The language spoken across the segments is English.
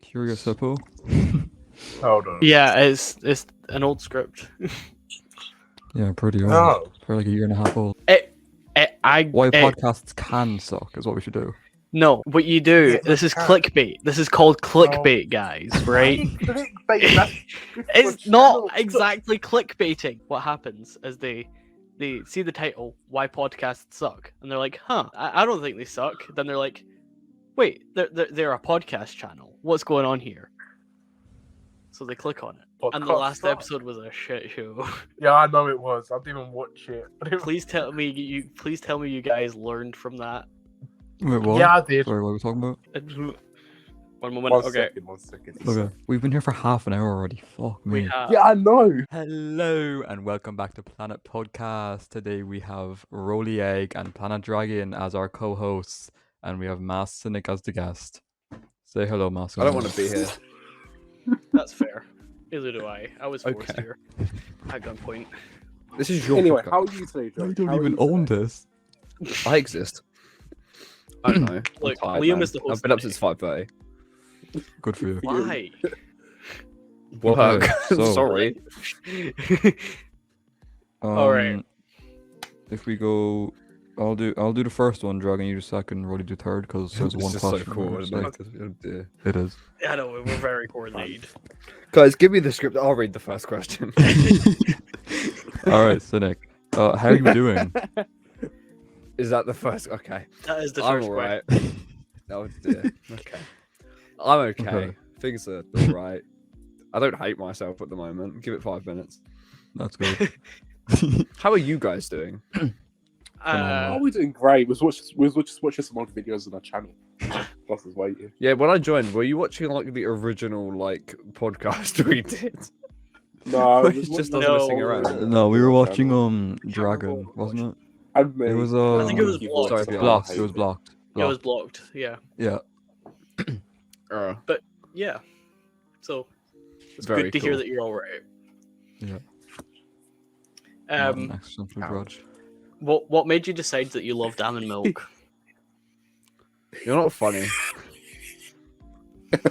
Curious Hippo. Hold on. Yeah, it's an old script. Yeah, pretty old. Oh. Probably like a year and a half old. Why Why podcasts can suck is what we should do. No, what you do, Yeah, this is but- clickbait. This is called clickbait, guys, right? Clickbait, that's good for It's a not channel. exactly clickbaiting. What happens is they see the title, Why Podcasts Suck, and they're like, huh, I don't think they suck. Then they're like, wait, they're a podcast channel. What's going on here? So they click on it. And the Podcast last suck. episode was a shit show. Yeah, I know it was. I didn't even watch it. Please tell me you guys learned from that. Wait, what? Yeah, I did. Sorry, what are we talking about? One moment. One Okay. second. Okay. We've been here for half an hour already. Fuck We me. have Yeah, I know. Hello and welcome back to Planet Podcast. Today we have Rolly Egg and Planet Dragon as our co-hosts, and we have MaskedCynic as the guest. Say hello, Mask. I don't want to be here. That's fair. Neither do I. I was forced Okay. here at gunpoint. This is your Anyway, podcast. how are you today, Joe? You don't How are even you own today? this. I exist. I don't know. Look, I'm tired, Liam man. is the host I've been up today. since 5:30. Good for you. Why? Work. Okay, so- Sorry. Alright. If we go, I'll do the first one, Dragon. You do second. Rolly do third, because there's This one is so question. cool. It's Isn't like- it? Oh, dear. It is. I know, we're very coordinated. Guys, give me the script. I'll read the first question. All right, Cynic. How are you doing? Is that the first? Okay. That is the I'm first alright. question. Oh dear. Okay. I'm okay. Okay. Things are alright. I don't hate myself at the moment. Give it 5 minutes. That's good. How are you guys doing? Oh, we're doing great. We're just watching some old videos on our channel. Boss is waiting. Yeah, when I joined, were you watching like the original like podcast we did? No, Where it's just us messing around. No, we were watching Dragon, wasn't it? It was I think it was blocked. Sorry if you blocked. It was blocked. It was blocked, yeah. Yeah. Yeah. So, it's Very good to hear cool. that you're alright. Yeah. Ouch. Grudge. What made you decide that you loved almond milk? You're not funny.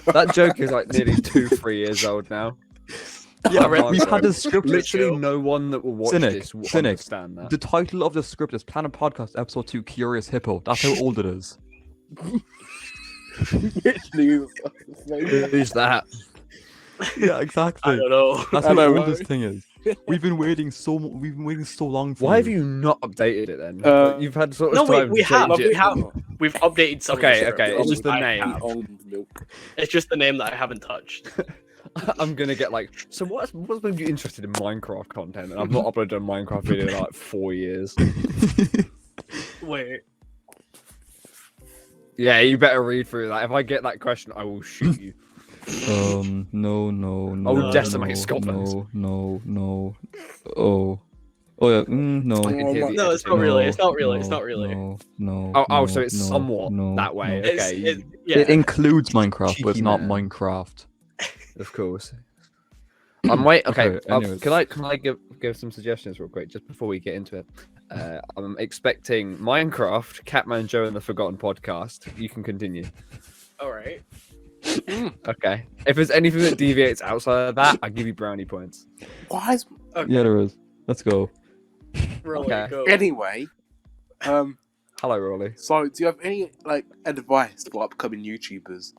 That joke is like nearly 2-3 years old now. Yeah, right, we've had this script. Literally no one that will watch Cynic, this will Cynic. understand that. The title of the script is Planet Podcast Episode 2 Curious Hippo. That's how old it is. Who's that? Yeah, I exactly. don't know. That's I how know, old right? this thing is. We've been waiting so long for Why have you not updated it then? Uh, You've had sort of No, time we to have. change We it. have. We've updated some. Okay, of the okay, script. it's just the I name. have. Almond milk. It's just the name that I haven't touched. I'm gonna get like. So what's made you interested in Minecraft content? And I've not uploaded a Minecraft video in like 4 years. Wait. Yeah, you better read through that. If I get that question, I will shoot you. No. will decimate Scotland. No. Oh yeah. No. I can hear the No, it's not editing. really. It's not really. It's not really. No. Oh, so it's somewhat that way. It's, Okay, yeah. It includes Minecraft, but it's Cheeky not man. Minecraft. of course. I'm wait. Okay, Okay, anyways. can I give some suggestions real quick just before we get into it? I'm expecting Minecraft, Catman Joe and the Forgotten Podcast. You can continue. All right. Okay. If there's anything that deviates outside of that, I give you brownie points. Why is... Okay. Yeah, there is. Let's go. Really, Okay. go. Anyway, Hello, Rolly. so do you have any like advice for upcoming YouTubers?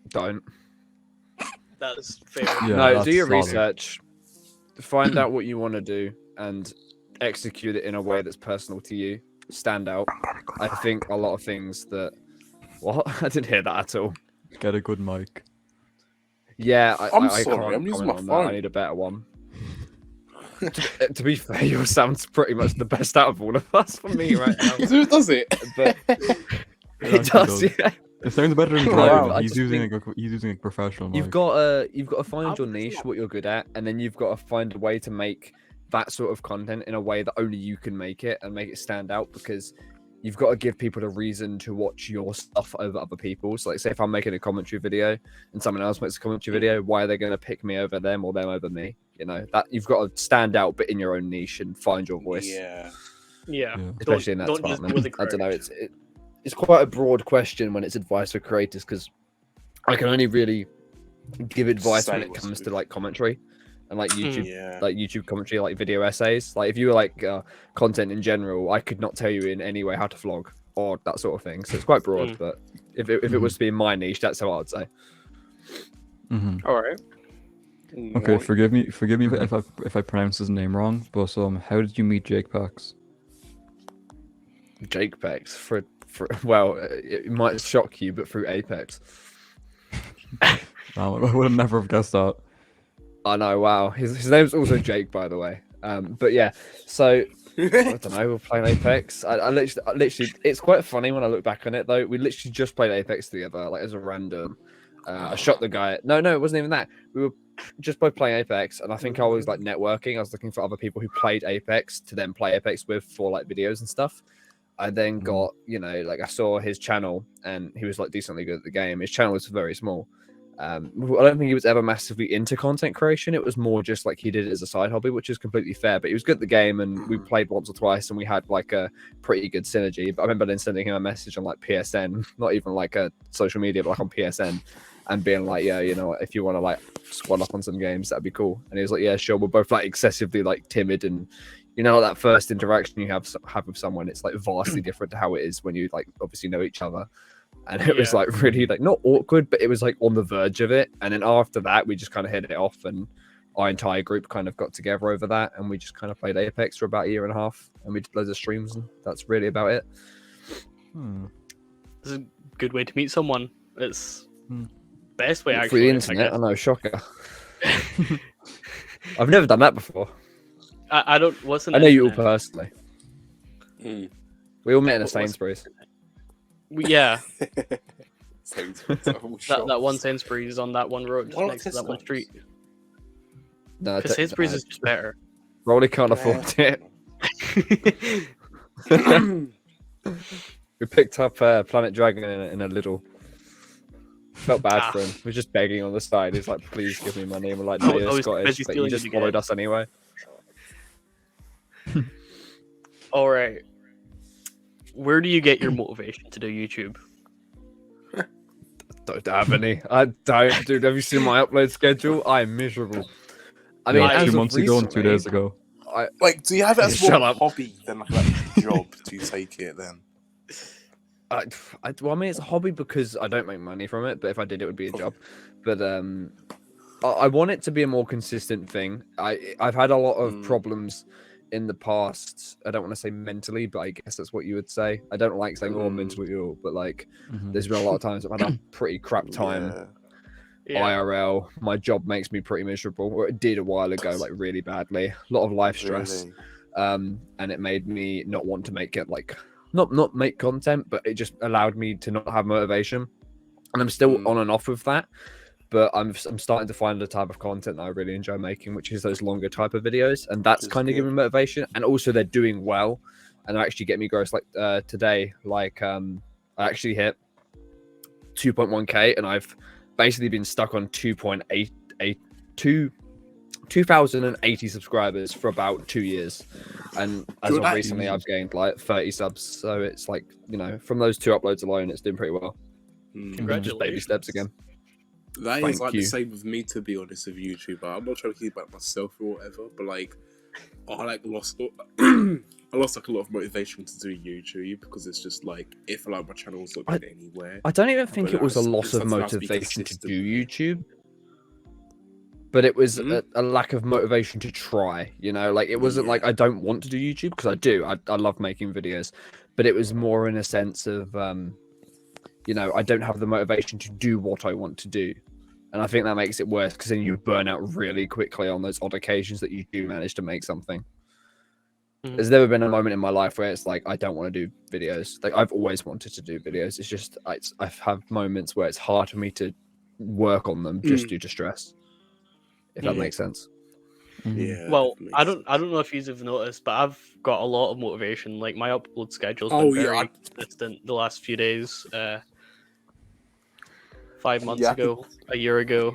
Don't. That's fair. Yeah, No, that's do your solid. research. Find out what you want to do and execute it in a way that's personal to you. Stand out. I think a lot of things that. What? I didn't hear that at all. Get a good mic. Yeah, I'm I sorry, can't I'm using comment my on that. phone. I need a better one. To be fair, yours sounds pretty much the best out of all of us for me right now. Does it? But It it actually does, does. yeah. It sounds better than Oh, Dragon. wow. He's using a professional mic. You've got to find your niche, what you're good at, and then you've got to find a way to make that sort of content in a way that only you can make it and make it stand out, because you've got to give people a reason to watch your stuff over other people's. Like, say if I'm making a commentary video and someone else makes a commentary video, why are they going to pick me over them or them over me? You know, that you've got to stand out, but in your own niche, and find your voice. Yeah. Yeah. Yeah. Especially in that don't just department. do the I don't know. correct. It's quite a broad question when it's advice for creators, because I can only really give advice when Say it what's comes to good. like commentary and like YouTube, Yeah. like YouTube commentary, like video essays. Like if you were like content in general, I could not tell you in any way how to vlog or that sort of thing. So it's quite broad. Mm. But if it was to be in my niche, that's how I'd say. All right. Okay, What? forgive me if I pronounce his name wrong, but how did you meet Jake Pax? Jake Pex for well, it might shock you, but through Apex. I would have never have guessed that. I know. Wow, his name's also Jake, by the way. But yeah, so I don't know. We're playing Apex. I literally, it's quite funny when I look back on it though. We literally just played Apex together, like as a random. I shot the guy. No, it wasn't even that. We were just both playing Apex, and I think I was like networking. I was looking for other people who played Apex to then play Apex with for like videos and stuff. I then got, like I saw his channel, and he was like decently good at the game. His channel was very small. I don't think he was ever massively into content creation. It was more just like he did it as a side hobby, which is completely fair. But he was good at the game, and we played once or twice, and we had like a pretty good synergy. But I remember then sending him a message on like PSN, not even like a social media, but like on PSN, and being like, yeah, if you want to like squad up on some games, that'd be cool. And he was like, yeah, sure. We're both like excessively like timid, and that first interaction you have with someone, it's like vastly different to how it is when you like obviously know each other. And it was like really like not awkward, but it was like on the verge of it. And then after that, we just kind of hit it off, and our entire group kind of got together over that, and we just kind of played Apex for about a year and a half, and we did loads of streams, and that's really about it. This is a good way to meet someone. It's best way actually. Through the internet, I know, shocker. I've never done that before. I don't. What's an I know you all internet? personally. We all met in a Sainsbury's. Yeah, Sainsbury's, that one Sainsbury's on that one road Why not next to that one Tesco's? street. No, Because Sainsbury's is just better. Rolly can't afford it. We picked up Planet Dragon in a little. Felt bad for him. He was just begging on the side. He's like, "Please give me money." And we're like, I "No, was you're Scottish, busy but you stealing just it followed again. us anyway." All right. Where do you get your motivation to do YouTube? Don't have any. I don't, dude. Have you seen my upload schedule? I'm miserable. I mean, Yeah, as 2 of months ago and 2 days recently, ago. Like, do you have it as Shut more of a up. hobby than like a job to take it then? well, I mean, it's a hobby because I don't make money from it. But if I did, it would be a job. But I want it to be a more consistent thing. I've had a lot of problems in the past. I don't want to say mentally, but I guess that's what you would say. I don't like saying mentally ill, but like there's been a lot of times I've had a pretty crap time. Yeah. IRL, my job makes me pretty miserable, or it did a while ago, like really badly. A lot of life stress, Really? and it made me not want to make it like not make content, but it just allowed me to not have motivation. And I'm still on and off with that, but I'm starting to find the type of content that I really enjoy making, which is those longer type of videos, and that's kind of giving me motivation. And also they're doing well, and they actually get me gross. Like today, like I actually hit 2.1k, and I've basically been stuck on 2,080 subscribers for about 2 years, and as of recently I've gained like 30 subs. So it's like, from those 2 uploads alone, it's doing pretty well. Just baby steps again. That is Thank like you. the same with me, to be honest, with YouTube. I'm not trying to keep about myself or whatever, but like I lost I lost like a lot of motivation to do YouTube because it's just like if like my channel's not going anywhere. I don't even think But it was a it's loss of something I have to be motivation to consistent do with. YouTube, but it was a lack of motivation to try. Like it wasn't like I don't want to do YouTube, because I do. I love making videos, but it was more in a sense of I don't have the motivation to do what I want to do. And I think that makes it worse, because then you burn out really quickly on those odd occasions that you do manage to make something. There's never been a moment in my life where it's like I don't want to do videos. Like I've always wanted to do videos. It's just I've had moments where it's hard for me to work on them just due to stress. If that makes sense. Yeah. Well, definitely. I don't know if you've noticed, but I've got a lot of motivation. Like my upload schedule's Oh, been yeah, very consistent the last few days. 5 months ago, a year ago,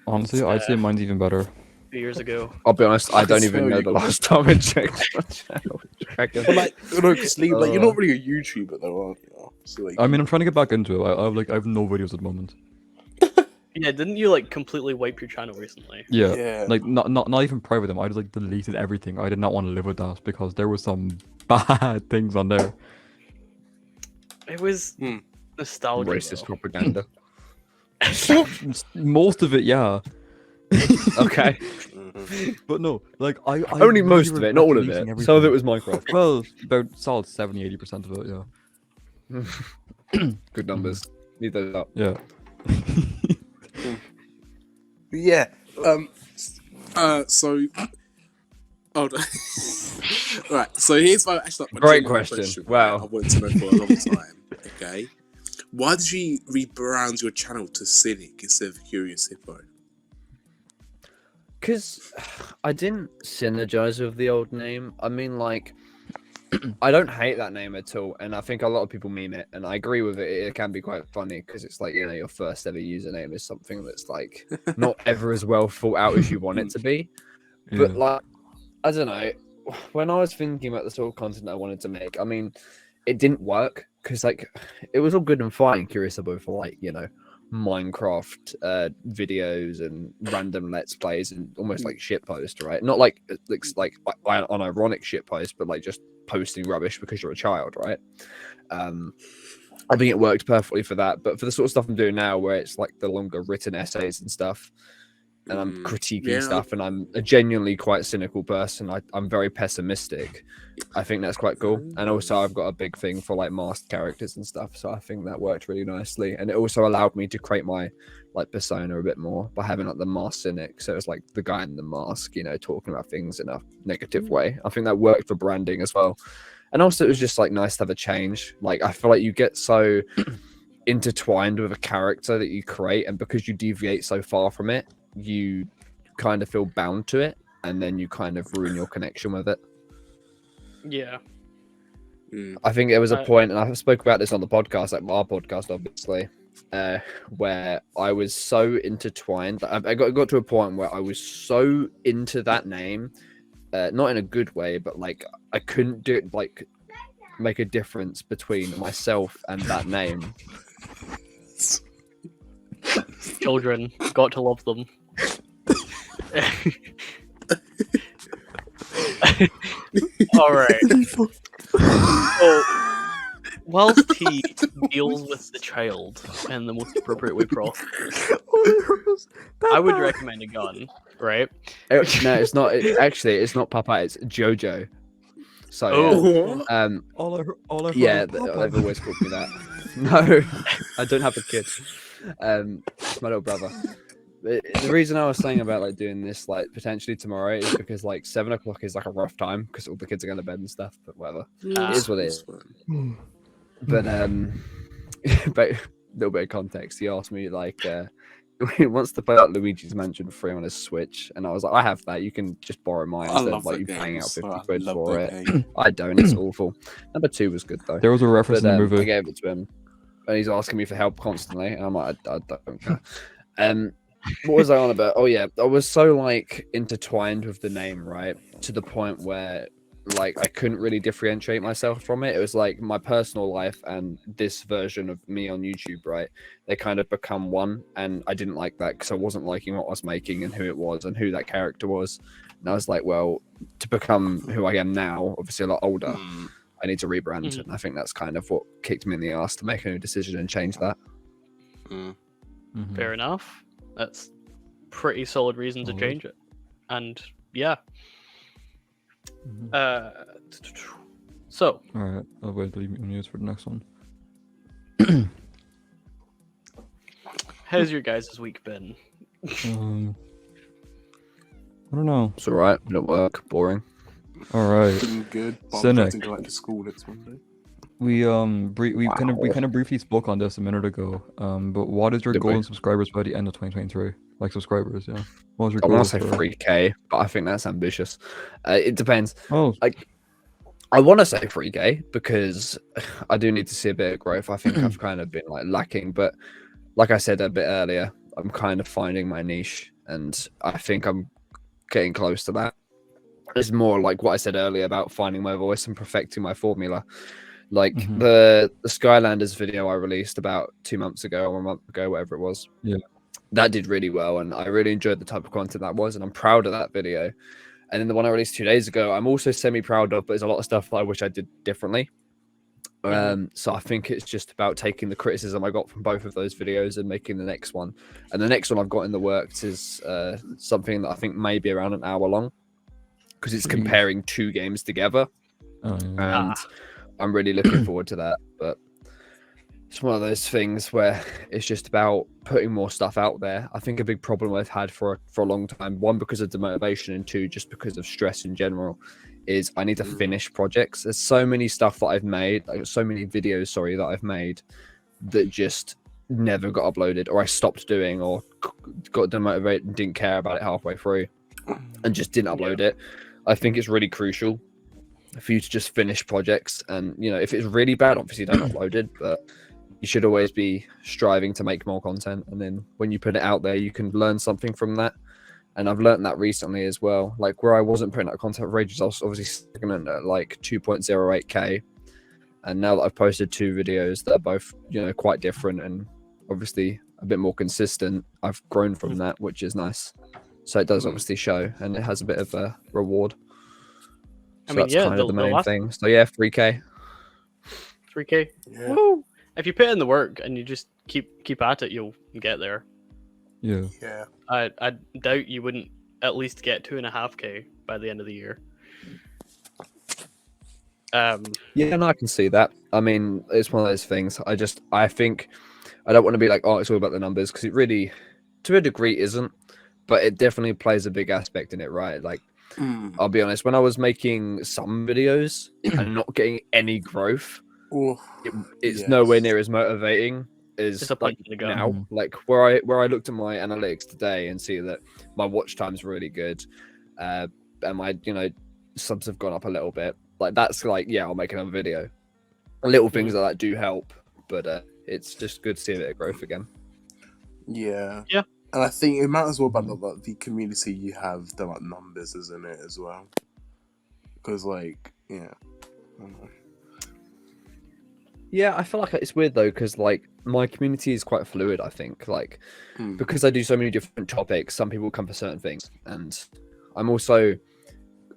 Honestly, I'd say mine's even better. 2 years ago. I'll be honest, I don't can even smell know you the guys. last time I checked my channel. But like, because like you're not really a YouTuber though, aren't you? So like, I mean, I'm trying to get back into it. I have no videos at the moment. Yeah, didn't you like completely wipe your channel recently? Yeah. Yeah. Like not even private them. I just like deleted everything. I did not want to live with that because there was some bad things on there. It was Hmm. nostalgia. Racist though. propaganda. Most of it, yeah. Okay. Mhm. But no, like I Only really most of it, not regret all of deleting it. Some of it everything. was Minecraft. Well, about solid 70-80% of it, yeah. Good numbers. Need those up. Yeah. Yeah. So. Hold on. Right. So here's my Great genuine question. right? Wow. I wanted to know for a long time. Okay. Why did you rebrand your channel to Cynic instead of Curious Hippo? Because I didn't synergize with the old name. I mean, like, I don't hate that name at all, and I think a lot of people meme it, and I agree with it. It can be quite funny because it's like, you know, your first ever username is something that's like not ever as well thought out as you want it to be. But Yeah. like, I don't know. When I was thinking about the sort of content I wanted to make, I mean, it didn't work because like it was all good and fine, Curious About for like, you know, Minecraft videos and random let's plays and almost like shit post, right? Not like it's like an ironic shit post, but like just posting rubbish because you're a child, right? I think it worked perfectly for that. But for the sort of stuff I'm doing now, where it's like the longer written essays and stuff, and I'm critiquing Yeah. stuff, and I'm a genuinely quite cynical person. I'm very pessimistic. I think that's quite cool. And also, I've got a big thing for like masked characters and stuff, so I think that worked really nicely. And it also allowed me to create my like persona a bit more by having like the masked cynic. So it's like the guy in the mask, you know, talking about things in a negative way. I think that worked for branding as well. And also, it was just like nice to have a change. Like I feel like you get so intertwined with a character that you create, and because you deviate so far from it, you kind of feel bound to it, and then you kind of ruin your connection with it. Yeah. I think there was a point, and I spoke about this on the podcast, like our podcast, obviously, where I was so intertwined. I got to a point where I was so into that name, not in a good way, but like I couldn't do it, like make a difference between myself and that name. Children, got to love them. All right. So, whilst he deals with the child in the most appropriate way possible, I would recommend a gun, right? No, it's not. It's not Papa. It's Jojo. So Oh. yeah, all I yeah, heard was Papa. they've always called me that. No, I don't have a kid. It's my little brother. The reason I was saying about like doing this like potentially tomorrow is because like 7 o'clock is like a rough time because all the kids are going to bed and stuff. But whatever, it is what it is. But but a little bit of context. He asked me like he wants to play like Luigi's Mansion 3 on his Switch, and I was like, I have that. You can just borrow mine I instead love of like that you game. paying out So 50 I quid love for that it. game. I don't. It's awful. Number 2 was good though. There was a reference But in the I movie. gave it to him, and he's asking me for help constantly, and I'm like, I don't care. What was I on about? Oh yeah, I was so like intertwined with the name, right, to the point where like I couldn't really differentiate myself from it. It was like my personal life and this version of me on YouTube, right? They kind of become one, and I didn't like that because I wasn't liking what I was making and who it was and who that character was. And I was like, well, to become who I am now, obviously a lot older, I need to rebrand. Mhm. And I think that's kind of what kicked me in the ass to make a new decision and change that. Mhm. Fair enough. That's pretty solid reason to Alright. change it. And yeah. Mhm. So All right, I'll wait till you mute for the next one. how's your guys' week been? I don't know. It's all right. Been at work. Boring. All right. Been good. But I'm Cynic. trying to go back to school next Monday. We kind Wow. of briefly spoke on this a minute ago. But what is your Did goal we? in subscribers by the end of 2023? Like subscribers, yeah. What was your I goal want to say for? 3K, but I think that's ambitious. It depends. Oh, I want to say 3K because I do need to see a bit of growth. I think I've kind of been like lacking, but like I said a bit earlier, I'm kind of finding my niche, and I think I'm getting close to that. It's more like what I said earlier about finding my voice and perfecting my formula. Like Mhm. the Skylanders video I released about 2 months ago or a month ago, whatever it was. Yeah. that did really well, and I really enjoyed the type of content that was, and I'm proud of that video. And then the one I released 2 days ago, I'm also semi-proud of, but there's a lot of stuff that I wish I did differently. So I think it's just about taking the criticism I got from both of those videos and making the next one. And the next one I've got in the works is something that I think may be around an hour long, because it's comparing 2 games together. And I'm really looking forward to that. But it's one of those things where it's just about putting more stuff out there. I think a big problem I've had for a long time, 1, because of demotivation, and 2, just because of stress in general, is I need to finish projects. There's so many stuff that I've made, like so many videos, that I've made that just never got uploaded, or I stopped doing, or got demotivated and didn't care about it halfway through and just didn't upload it. I think it's really crucial for you to just finish projects. And, you know, if it's really bad, obviously don't upload it, but you should always be striving to make more content. And then when you put it out there, you can learn something from that. And I've learned that recently as well. Like, where I wasn't putting out content for ages, I was obviously stagnant at like 2.08k. And now that I've posted 2 videos that are both, you know, quite different and obviously a bit more consistent, I've grown from that, which is nice. So it does obviously show, and it has a bit of a reward. So that's kind of the main thing. So yeah, 3k. 3k. Yeah. Woo! If you put in the work and you just keep at it, you'll get there. Yeah. Yeah. I doubt you wouldn't at least get 2.5k by the end of the year. Yeah, no, I can see that. I mean, it's one of those things. I think I don't want to be like, oh, it's all about the numbers, because it really, to a degree, isn't. But it definitely plays a big aspect in it, right? Like, I'll be honest, when I was making some videos and not getting any growth, it's nowhere near as motivating as like now. Like where I looked at my analytics today and see that my watch time's really good, and my, you know, subs have gone up a little bit. Like, that's like, yeah, I'll make another video. Little things like that do help, but it's just good to see a bit of growth again. Yeah. Yeah. And I think it matters well about like the community you have, the like numbers, isn't it, as well? Because like, yeah. I don't know. Yeah, I feel like it's weird though, because like my community is quite fluid. I think like because I do so many different topics, some people come for certain things, and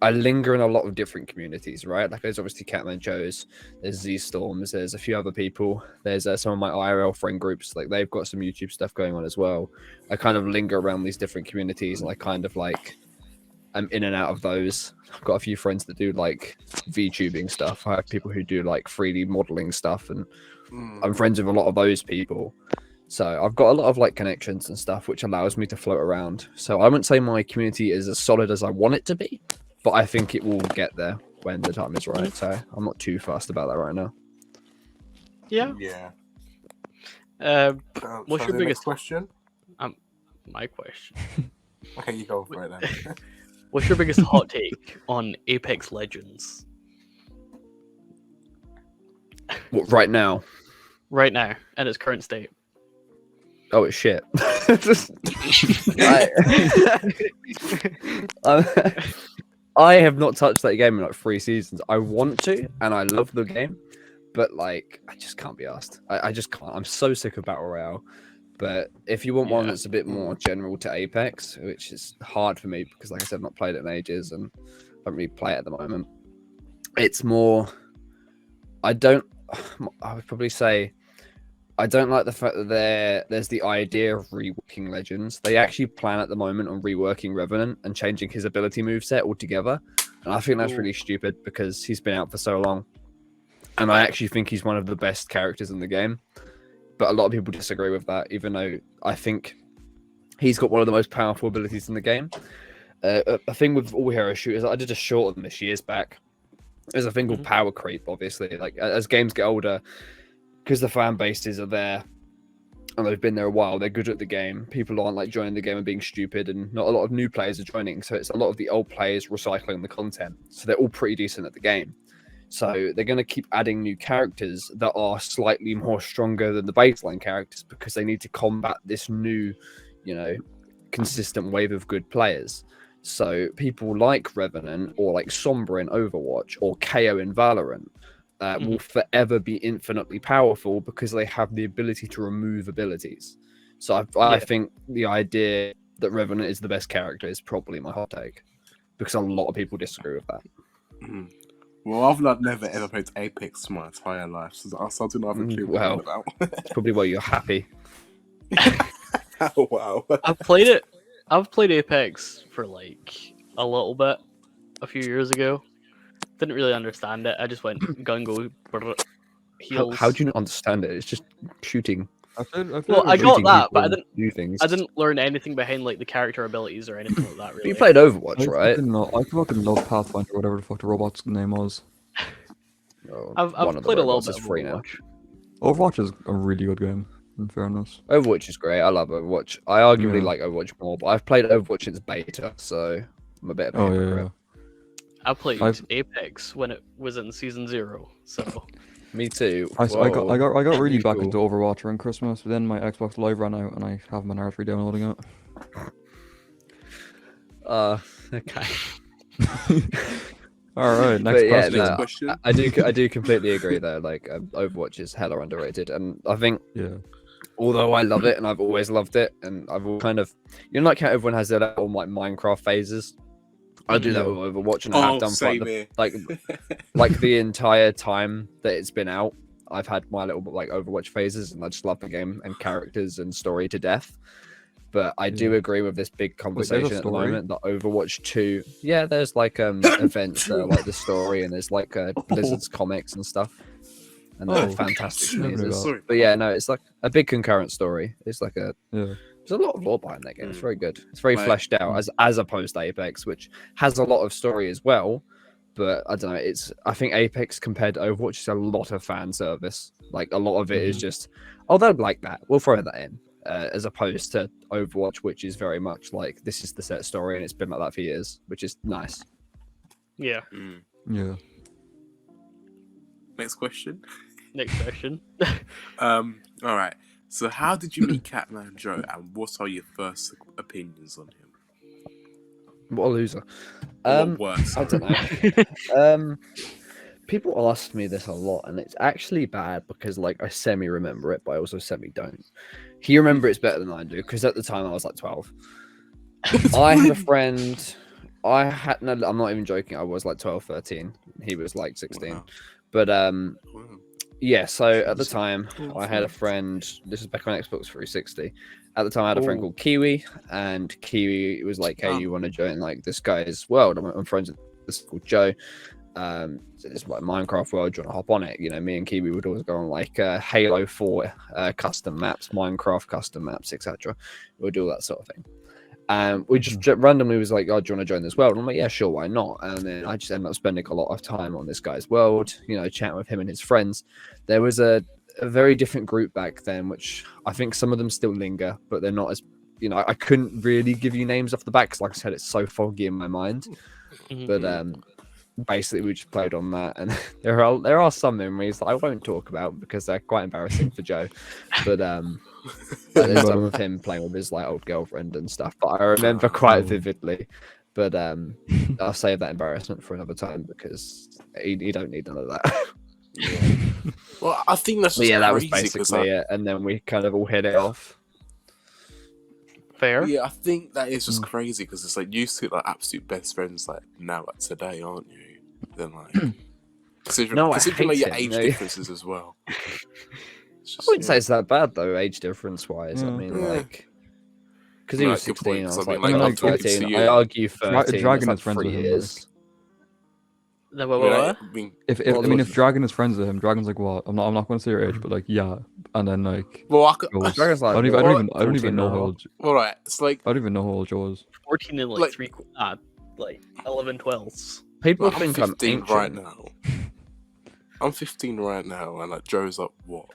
I linger in a lot of different communities, right? Like, there's obviously Catman Joe's, there's Z Storms, there's a few other people, there's some of my IRL friend groups, like they've got some YouTube stuff going on as well. I kind of linger around these different communities, and I kind of like, I'm in and out of those. I've got a few friends that do like VTubing stuff. I have people who do like 3D modeling stuff, and I'm friends with a lot of those people. So I've got a lot of like connections and stuff, which allows me to float around. So I wouldn't say my community is as solid as I want it to be, but I think it will get there when the time is right. So I'm not too fussed about that right now. Yeah. Yeah. What's your biggest question? My question. Okay, you go for it then. What's your biggest hot take on Apex Legends? What, right now? Right now, at its current state. Oh, it's shit. I have not touched that game in like 3 seasons. I want to, and I love the game, but like, I just can't be asked. I just can't. I'm so sick of Battle Royale. But if you want one that's a bit more general to Apex, which is hard for me because, like I said, I've not played it in ages and don't really play it at the moment. It's more, I would probably say, I don't like the fact that there's the idea of reworking Legends. They actually plan at the moment on reworking Revenant and changing his ability moveset altogether. And I think that's really stupid because he's been out for so long. And I actually think he's one of the best characters in the game. But a lot of people disagree with that, even though I think he's got one of the most powerful abilities in the game. A thing with all hero shooters, I did a short on this years back. There's a thing called power creep, obviously. Like, as games get older, because the fan bases are there and they've been there a while, they're good at the game. People aren't like joining the game and being stupid, and not a lot of new players are joining. So it's a lot of the old players recycling the content. So they're all pretty decent at the game. So they're going to keep adding new characters that are slightly more stronger than the baseline characters because they need to combat this new, you know, consistent wave of good players. So people like Revenant or like Sombra in Overwatch or KO in Valorant will forever be infinitely powerful because they have the ability to remove abilities. So I Yeah. think the idea that Revenant is the best character is probably my hot take, because a lot of people disagree with that. Mhm. Well, I've never ever played Apex my entire life, so I do not have a clue what you're on about. It's probably why you're happy. Oh, wow. I've played it. I've played Apex for like a little bit a few years ago. Didn't really understand it. I just went gun go heals. How do you not understand it? It's just shooting. I feel Well, I like got shooting that, but people do things. I didn't learn anything behind like the character abilities or anything like that. Really. You played Overwatch, right? I fucking love Pathfinder, whatever the fuck the robot's name was. Oh, I've one of the played a little robots bit is of free now. Overwatch. Overwatch is a really good game, in fairness. Overwatch is great. I love Overwatch. I arguably Yeah. like Overwatch more, but I've played Overwatch since beta, so I'm a bit of a Oh hypocrite. yeah. I played I've- Apex when it was in season 0. So Me too. I got really Really back cool. into Overwatch around Christmas, but then my Xbox Live ran out and I haven't been hard re-downloading it. Okay. All right, next But yeah, question. Next question. I do completely agree though. Like Overwatch is hella underrated, and I think Yeah. although I love it and I've always loved it, and I've all kind of like how everyone has their little like Minecraft phases. I do that Yeah. with Overwatch, and I have Oh, done for same the here. like the entire time that it's been out. I've had my little like Overwatch phases, and I just love the game and characters and story to death. But I do Yeah. agree with this big conversation at the story? moment that Overwatch 2, yeah, there's like events that are like the story, and there's like Blizzard's comics and stuff, and they're Oh, fantastic never knew mazes. that. Sorry. But yeah, no, it's like a big concurrent story. It's like Yeah. there's a lot of lore behind that game. It's Mm. very good. It's very Like- fleshed out as opposed to Apex, which has a lot of story as well. But I don't know. I think Apex compared to Overwatch is a lot of fan service. Like a lot of it is just, oh, they'd like that. We'll throw that in. As opposed to Overwatch, which is very much like this is the set story and it's been like that for years, which is nice. yeah. Mm. Yeah. Next question. Next question. All right. So, how did you meet Catman Joe, and what are your first opinions on him? What a loser. Or what worse? I don't know. People ask me this a lot, and it's actually bad because like I semi remember it, but I also semi don't. He remembers it better than I do because at the time I was like 12. I had a friend. No, I'm not even joking. I was like 12, 13. He was like 16. Wow. But Wow. yeah. So at the time, I had a friend. This is back on Xbox 360. At the time, I had a friend Oh. called Kiwi, and Kiwi was like, "Hey, Oh. you want to join like this guy's world?" I'm friends with this called Joe. So it's like Minecraft world. Do you want to hop on it? You know, me and Kiwi would always go on like Halo 4 custom maps, Minecraft custom maps, etc. We'd do all that sort of thing. We just randomly was like, "Oh, do you want to join this world?" And I'm like, "Yeah, sure, why not?" And then I just ended up spending a lot of time on this guy's world. You know, chatting with him and his friends. There was a very different group back then, which I think some of them still linger, but they're not as, you know, I couldn't really give you names off the back because, like I said, it's so foggy in my mind. Mhm. But basically, we just played on that, and there are some memories that I won't talk about because they're quite embarrassing for Joe. But there's some of him playing with his like old girlfriend and stuff. But I remember quite vividly. But I'll save that embarrassment for another time because you don't need none of that. Yeah. Well, I think that's But just yeah, that was crazy 'cause, basically it, and then we kind of all hit it off. Fair. Yeah, I think that is just crazy because it's like you two like absolute best friends like now like today, aren't you? Then like considering, No, I considering like, hate your it, age no. differences as well. It's I just, wouldn't yeah. say it's that bad though, age difference wise. I Yeah. mean, Yeah. like, because he No, was good 16, point, I 'cause was I mean, like, like, I'm talking to 13. you. I argue 13. Dragon That's is like friends 3 with him, years. The I what? mean, what? I mean, If Well, I mean, look- if Dragon is friends with him, Dragon's like what? I'm not going to say your age, but like yeah, and then like well, I could, goes, Dragon's like, I don't what, even 14 know now? how old. all right. It's like I don't even know how old Joe is. 14 and like, Like- 3 like 11 12s. People I'm think I'm 15 ancient. right now. I'm 15 right now, and like Joe's up what?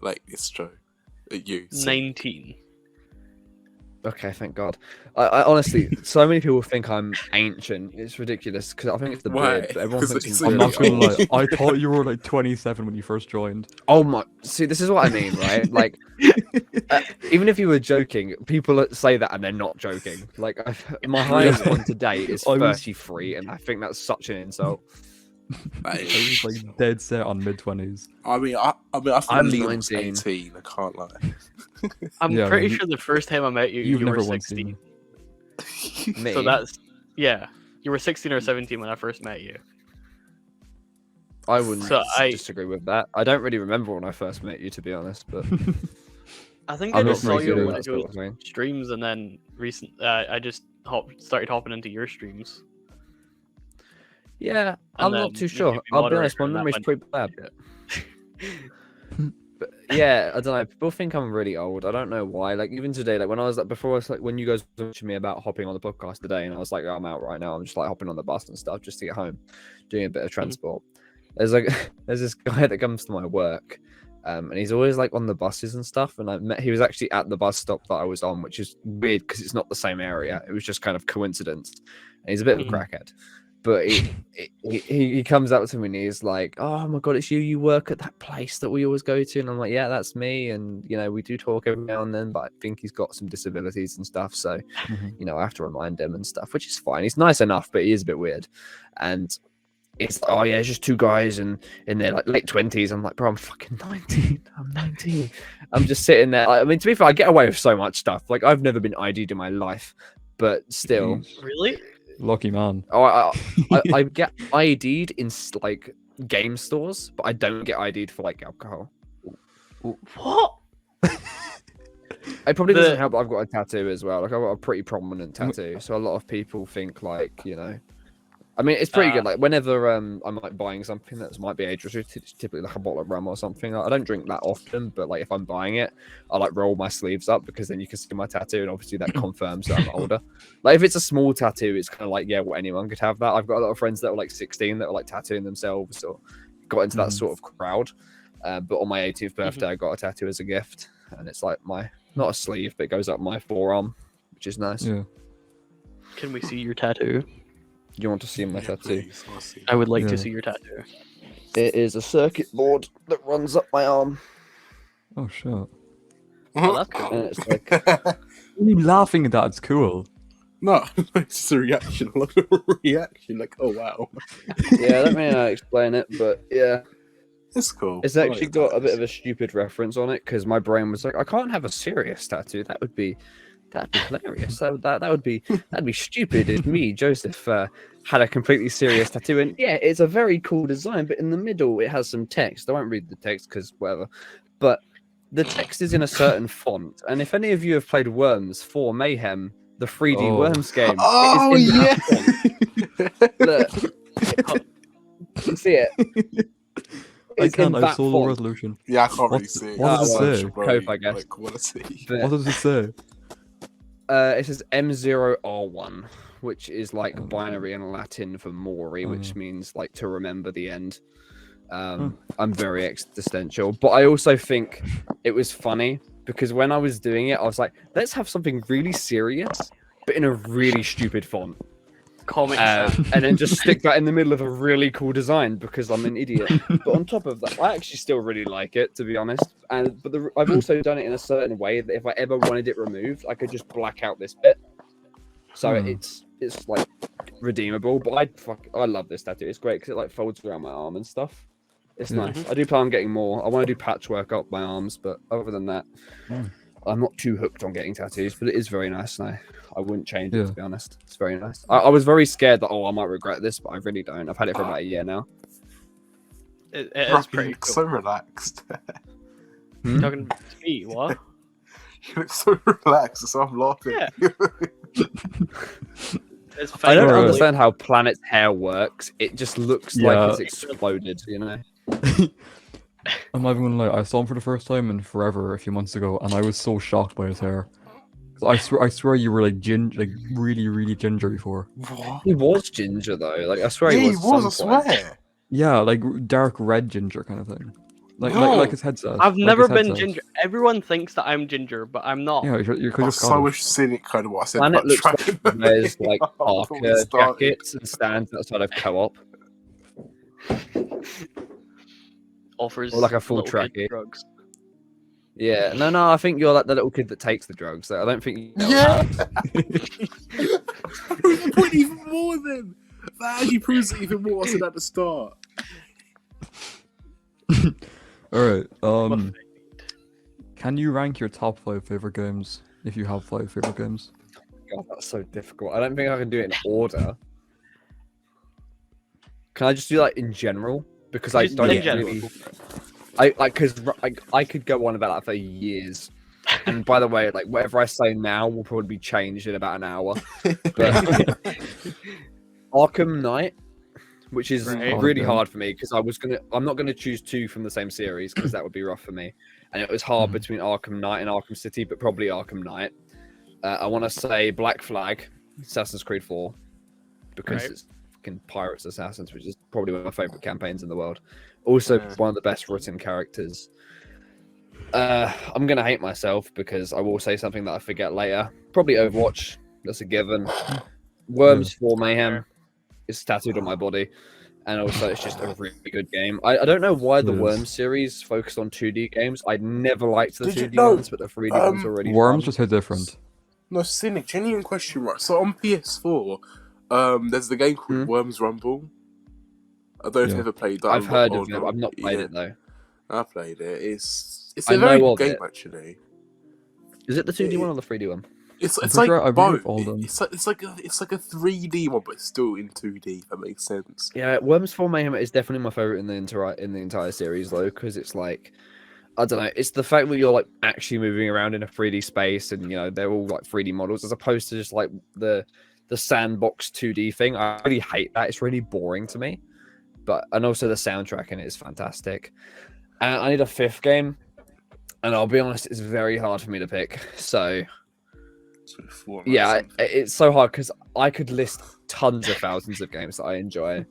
Like it's Joe. You. So, 19. Okay, thank God. I honestly, so many people think I'm ancient. It's ridiculous because I think it's the Why? beard. But everyone 'Cause thinks it's I'm I'm like- not very gonna old. lie. I thought you were like 27 when you first joined. Oh my! See, this is what I mean, right? Like, even if you were joking, people say that and they're not joking. Like, my highest one to date is I was- 33, and I think that's such an insult. That I was is. like dead set on mid-20s. I mean, I think I'm Liam was 19. 18. I can't lie. I'm Yeah, pretty man, sure the first time I met you, You've you were never once seen 16. me. Me. So that's yeah. You were 16 or 17 when I first met you. I wouldn't So I- disagree with that. I don't really remember when I first met you, to be honest, but I think I I'm not just saw very you good on at one that of your sort of thing. streams, and then I just started hopping into your streams. Yeah, And I'm not then too you sure. made me I'll be honest, my moderator, and that memory's went pretty bad. But yeah, I don't know. People think I'm really old. I don't know why. Like even today, like when I was like before, I was like when you guys were watching me about hopping on the podcast today, and I was like, oh, I'm out right now. I'm just like hopping on the bus and stuff just to get home, doing a bit of transport. There's like there's this guy that comes to my work, and he's always like on the buses and stuff. And I met he was actually at the bus stop that I was on, which is weird because it's not the same area. It was just kind of coincidence. And he's a bit of a crackhead. But he comes up to me and he's like, oh my god, it's you. You work at that place that we always go to. And I'm like, yeah, that's me. And, you know, we do talk every now and then, but I think he's got some disabilities and stuff. So, you know, I have to remind him and stuff, which is fine. He's nice enough, but he is a bit weird. And it's like, oh yeah, it's just two guys and in their like late 20s. I'm like, bro, I'm fucking 19. I'm 19. I'm just sitting there. I mean, to be fair, I get away with so much stuff. Like, I've never been ID'd in my life, but still. Really? Lucky man. Oh, I get ID'd in like game stores, but I don't get ID'd for like alcohol. What? It probably doesn't help that I've got a tattoo as well. Like I've got a pretty prominent tattoo, so a lot of people think like, you know, I mean, it's pretty good. Like whenever I'm like buying something that might be age restricted, it's typically like a bottle of rum or something. Like, I don't drink that often, but like if I'm buying it, I like roll my sleeves up because then you can see my tattoo, and obviously that confirms that I'm older. Like if it's a small tattoo, it's kind of like, yeah, well, anyone could have that. I've got a lot of friends that were like 16 that were like tattooing themselves or got into that sort of crowd. But on my 18th birthday, I got a tattoo as a gift, and it's like not a sleeve, but it goes up my forearm, which is nice. Yeah. Can we see your tattoo? You want to see my tattoo? Please, I'll see. I would like Yeah. to see your tattoo. It is a circuit board that runs up my arm, Oh shit. Oh, that's cool. and it's like Why are you laughing at that? It's cool. No, it's just a reaction. I love a reaction. Like, oh wow, yeah, I don't really know how to explain it, but yeah, it's cool. it's actually got a bit of a stupid reference on it because my brain was like, I can't have a serious tattoo. That'd be hilarious. That'd be stupid if me, Joseph, had a completely serious tattoo. And yeah, it's a very cool design, but in the middle it has some text. I won't read the text because whatever. But the text is in a certain font. And if any of you have played Worms 4 Mayhem, the 3D Oh. Worms game, Oh it is in yeah. that font. Look, you can see it. I It's in can't. I that solo font. resolution. Yeah, I can't really What- see. what does it Well, say? should Cope, probably, I guess. Like, quality. But, What does it say? it says M0R1, which is like binary in Latin for Mori, which means like to remember the end. I'm very existential, but I also think it was funny because when I was doing it, I was like, let's have something really serious, but in a really stupid font. Comic And then just stick that in the middle of a really cool design because I'm an idiot. But on top of that, I actually still really like it, to be honest. But I've also done it in a certain way that if I ever wanted it removed, I could just black out this bit. So it's like redeemable. But I love this tattoo. It's great because it like folds around my arm and stuff. It's nice. I do plan on getting more. I want to do patchwork up my arms, but other than that, I'm not too hooked on getting tattoos. But it is very nice, and I wouldn't change it, to be honest. It's very nice. I was very scared that, I might regret this, but I really don't. I've had it for about a year now. It Bro, is pretty you look cool. so relaxed. You're talking to me, what? You look so relaxed, so I'm laughing. Yeah. It's I don't Right. understand how Planet's hair works. It just looks Yeah. like it's exploded, you know? I'm not even gonna lie. I saw him for the first time in forever a few months ago, and I was so shocked by his hair. 'Cause I swear you were like really, really ginger before. What? He was ginger, though. Like, I swear Yeah, he he was. was, I at some point. swear. Yeah, like dark red ginger kind of thing. Like No. like his headset. I've like never his been headset. ginger. Everyone thinks that I'm ginger, but I'm not. Yeah, you're I just so wish cynic kind of what I said Planet about looks like Dragon he wears like Ball before we Parker started. jackets and stands outside of co-op. Offers Or like a full little kid trackie. drugs. Yeah, no, I think you're like the little kid that takes the drugs. I don't think. Yeah. I put even more then. That actually proves it even more. I said at the start. All right. Can you rank your top 5 favorite games if you have 5 favorite games? God, that's so difficult. I don't think I can do it in order. Can I just do like in general? Because I Just don't in general. really. Because I could go on about that for years. And by the way, like whatever I say now will probably be changed in about an hour. But Arkham Knight, which is Right. really Okay. hard for me because I'm not gonna choose 2 from the same series because that would be rough for me. And it was hard Mhm. between Arkham Knight and Arkham City, but probably Arkham Knight. I want to say Black Flag, Assassin's Creed 4, because Right. it's fucking pirates assassins, which is probably one of my favorite campaigns in the world. Also, one of the best written characters. I'm gonna hate myself because I will say something that I forget later. Probably Overwatch. That's a given. Worms for Mayhem is tattooed on my body, and also it's just a really good game. I don't know why the It is. Worms series focused on 2D games. I never liked the Did you 2D know, ones, but the 3D ones were already Worms fun. just hit different. No, Cynic, genuine question, right? So on PS4, there's the game called Worms Rumble. I don't know if Yeah. you've ever played that. I've heard or of it. not. I've not played Yeah, it though. I played it. It's I a very know good of game it. actually. Is it the 2D one or the 3D one? It's I'm it's pretty like sure I've both. used all of them. It's like a 3D one, but it's still in 2D. If that makes sense. Yeah, Worms for Mayhem is definitely my favorite in the entire series though, because it's like I don't know, it's the fact that you're like actually moving around in a 3D space, and you know they're all like 3D models as opposed to just like the sandbox 2D thing. I really hate that. It's really boring to me. And also the soundtrack in it is fantastic. And I need a 5th game, and I'll be honest, it's very hard for me to pick. So So four, yeah, it's so hard because I could list tons of thousands of games that I enjoy,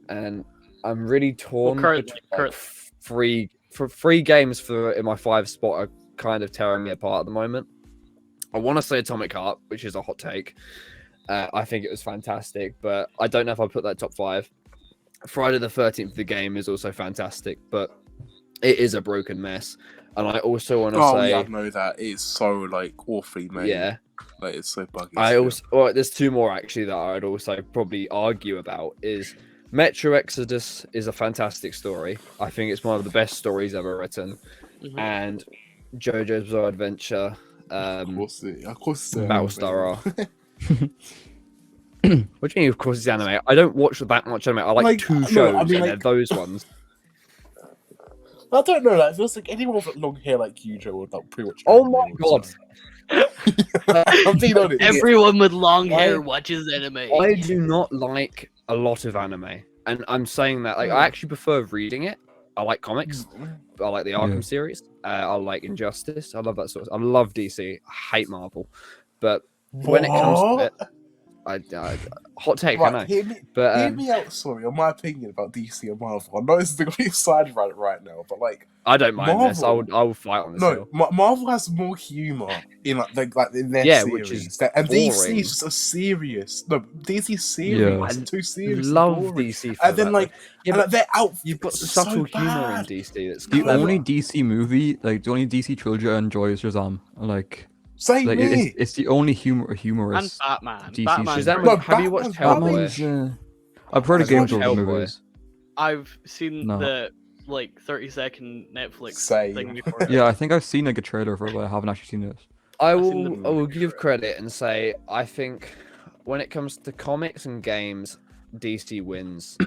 and I'm really torn currently- between like, three games in my 5 spot are kind of tearing me apart at the moment. I want to say Atomic Heart, which is a hot take. I think it was fantastic, but I don't know if I put that top 5. Friday the 13th, the game is also fantastic, but it is a broken mess. And I also want to say, yeah, I know that it's so like awfully made. yeah, like it's so buggy. there's 2 more actually that I'd also probably argue about. Is Metro Exodus is a fantastic story. I think it's one of the best stories ever written. Mhm. And JoJo's Bizarre Adventure, of course, it's Battlestar. What do you mean? Of course, it's anime. I don't watch that much anime. I like 2 no, shows, I mean, and like- they're those ones. I don't know. Like, it feels like anyone with long hair like you, Joe, would like pretty much. Oh my god! I'm being honest. Everyone with long hair I- watches anime. I do not like a lot of anime, and I'm saying that like I actually prefer reading it. I like comics. I like the Arkham Yeah. series. I like Injustice. I love that sort of. I love DC. I hate Marvel, but when it comes to it, I hot take. I know, Right, hear but me out. Sorry, on my opinion about DC and Marvel. I know this is the complete side right now, but like, I don't mind this. I Marvel- will fight on this. no, hill. Marvel has more humor in in their Yeah, series, which is and DC boring. is just a serious. No, DC serious. Yeah. It's too serious. Love and boring. DC. For And then that, like, though. Yeah, and like their outfits. you've got are subtle so humor in bad. DC. That's The clever. only DC movie, like the only DC trilogy I enjoy is Shazam. Like Same Like me. it's the only And humorous. Batman. DC Batman's shit. great. No, have you watched Batman's- Hellboy? I've heard of I've games watched over the Hellboy. movies. I've seen No. the like 30-second Netflix Same. thing before. it. Yeah, I think I've seen like a trailer for it, but I haven't actually seen it. I I've seen will. I will give credit and say I think when it comes to comics and games, DC wins,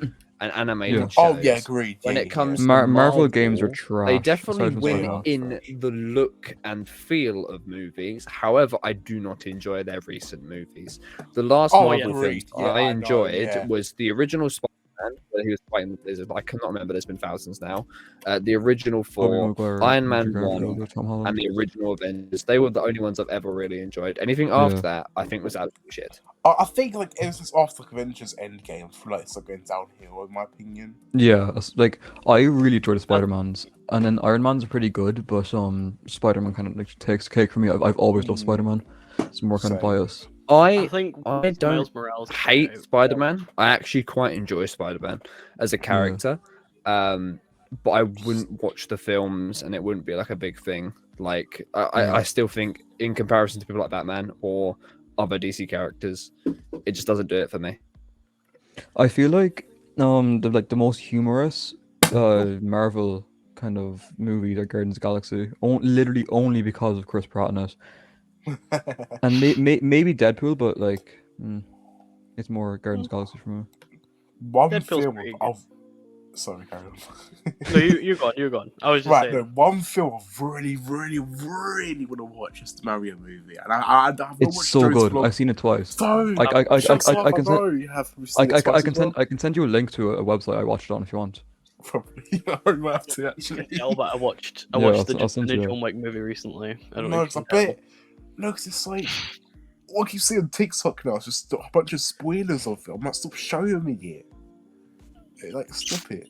and animated Yeah. shows. Oh yeah, agreed. When yeah, it comes yeah. to Marvel games are Marvel, trash. They definitely aside from win Spider-Man. in the look and feel of movies. However, I do not enjoy their recent movies. The last Oh, Marvel agreed. film Yeah, I I know, enjoyed yeah. was the original Spider-Man, where he was fighting the Blizzard. I cannot remember. There's been thousands now. The original Tobey 4, Maguire, Iron Man Andrew 1, Garfield, Tom Holland. and the original Avengers. They were the only ones I've ever really enjoyed. Anything after Yeah. that, I think was absolute shit. I think like ever since after like Avengers Endgame, I feel like it's like going downhill in my opinion. Yeah, like I really enjoy the Spider-Mans, and then Iron Man's pretty good, but Spider-Man kind of like takes the cake for me. I've always loved Mm. Spider-Man. It's more kind of Same. biased. I I think I Miles don't Morales came hate out. Spider-Man. I actually quite enjoy Spider-Man as a character. But I wouldn't watch the films and it wouldn't be like a big thing. Like I still think in comparison to people like Batman or other DC characters, it just doesn't do it for me. I feel like the most humorous Marvel kind of movies are Guardians of the Galaxy. Literally only because of Chris Pratt in it, and maybe Deadpool, but like it's more Guardians of the Galaxy for me. One Deadpool's film pretty of sorry, carry on. No, you're gone. You're gone. I was just Right, saying. no, one film I really, really, really want to watch is the Mario movie, and I've not It's watched so those good. vlogs. I've seen it twice. So, I I can know send you have seen it twice as well. I can send you a link to a website I watched it on if you want. Probably, I might have to actually. Tell, but I watched Yeah, the I'll send you it. John Wick movie recently. I don't No, know. because I bet. No, because it's like what you see on TikTok now. It's just a bunch of spoilers of it. I'm like, stop showing me it. Like, stop it.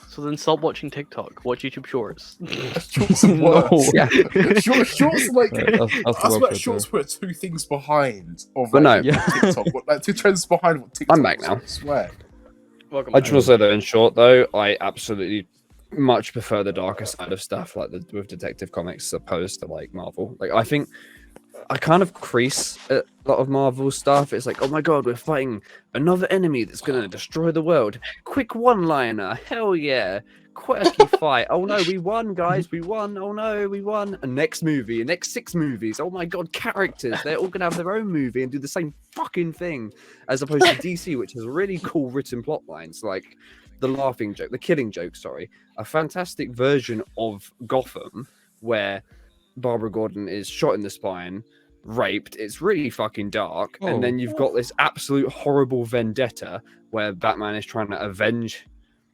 So then stop watching TikTok. Watch YouTube Shorts. Shorts are No. worse. Yeah. Shorts are like Right, that's the I swear website shorts there. put two things behind of But like no. Yeah. TikTok. Like two trends behind what TikTok. I'm back is, now. I swear. Welcome I back. just want to say that in short, though, I absolutely much prefer the darker side of stuff, like with Detective Comics, opposed to like Marvel. Like, I think I kind of crease a lot of Marvel stuff. It's like, oh my god, we're fighting another enemy that's gonna destroy the world. Quick one-liner, hell yeah. Quirky fight. Oh no, we won, guys. We won. Oh no, we won. And next movie, next 6 movies. Oh my god, characters. They're all gonna have their own movie and do the same fucking thing. As opposed to DC, which has really cool written plot lines, like the laughing joke, the killing joke, sorry. A fantastic version of Gotham where Barbara Gordon is shot in the spine, raped. It's really fucking dark. Oh. And then you've got this absolute horrible vendetta where Batman is trying to avenge,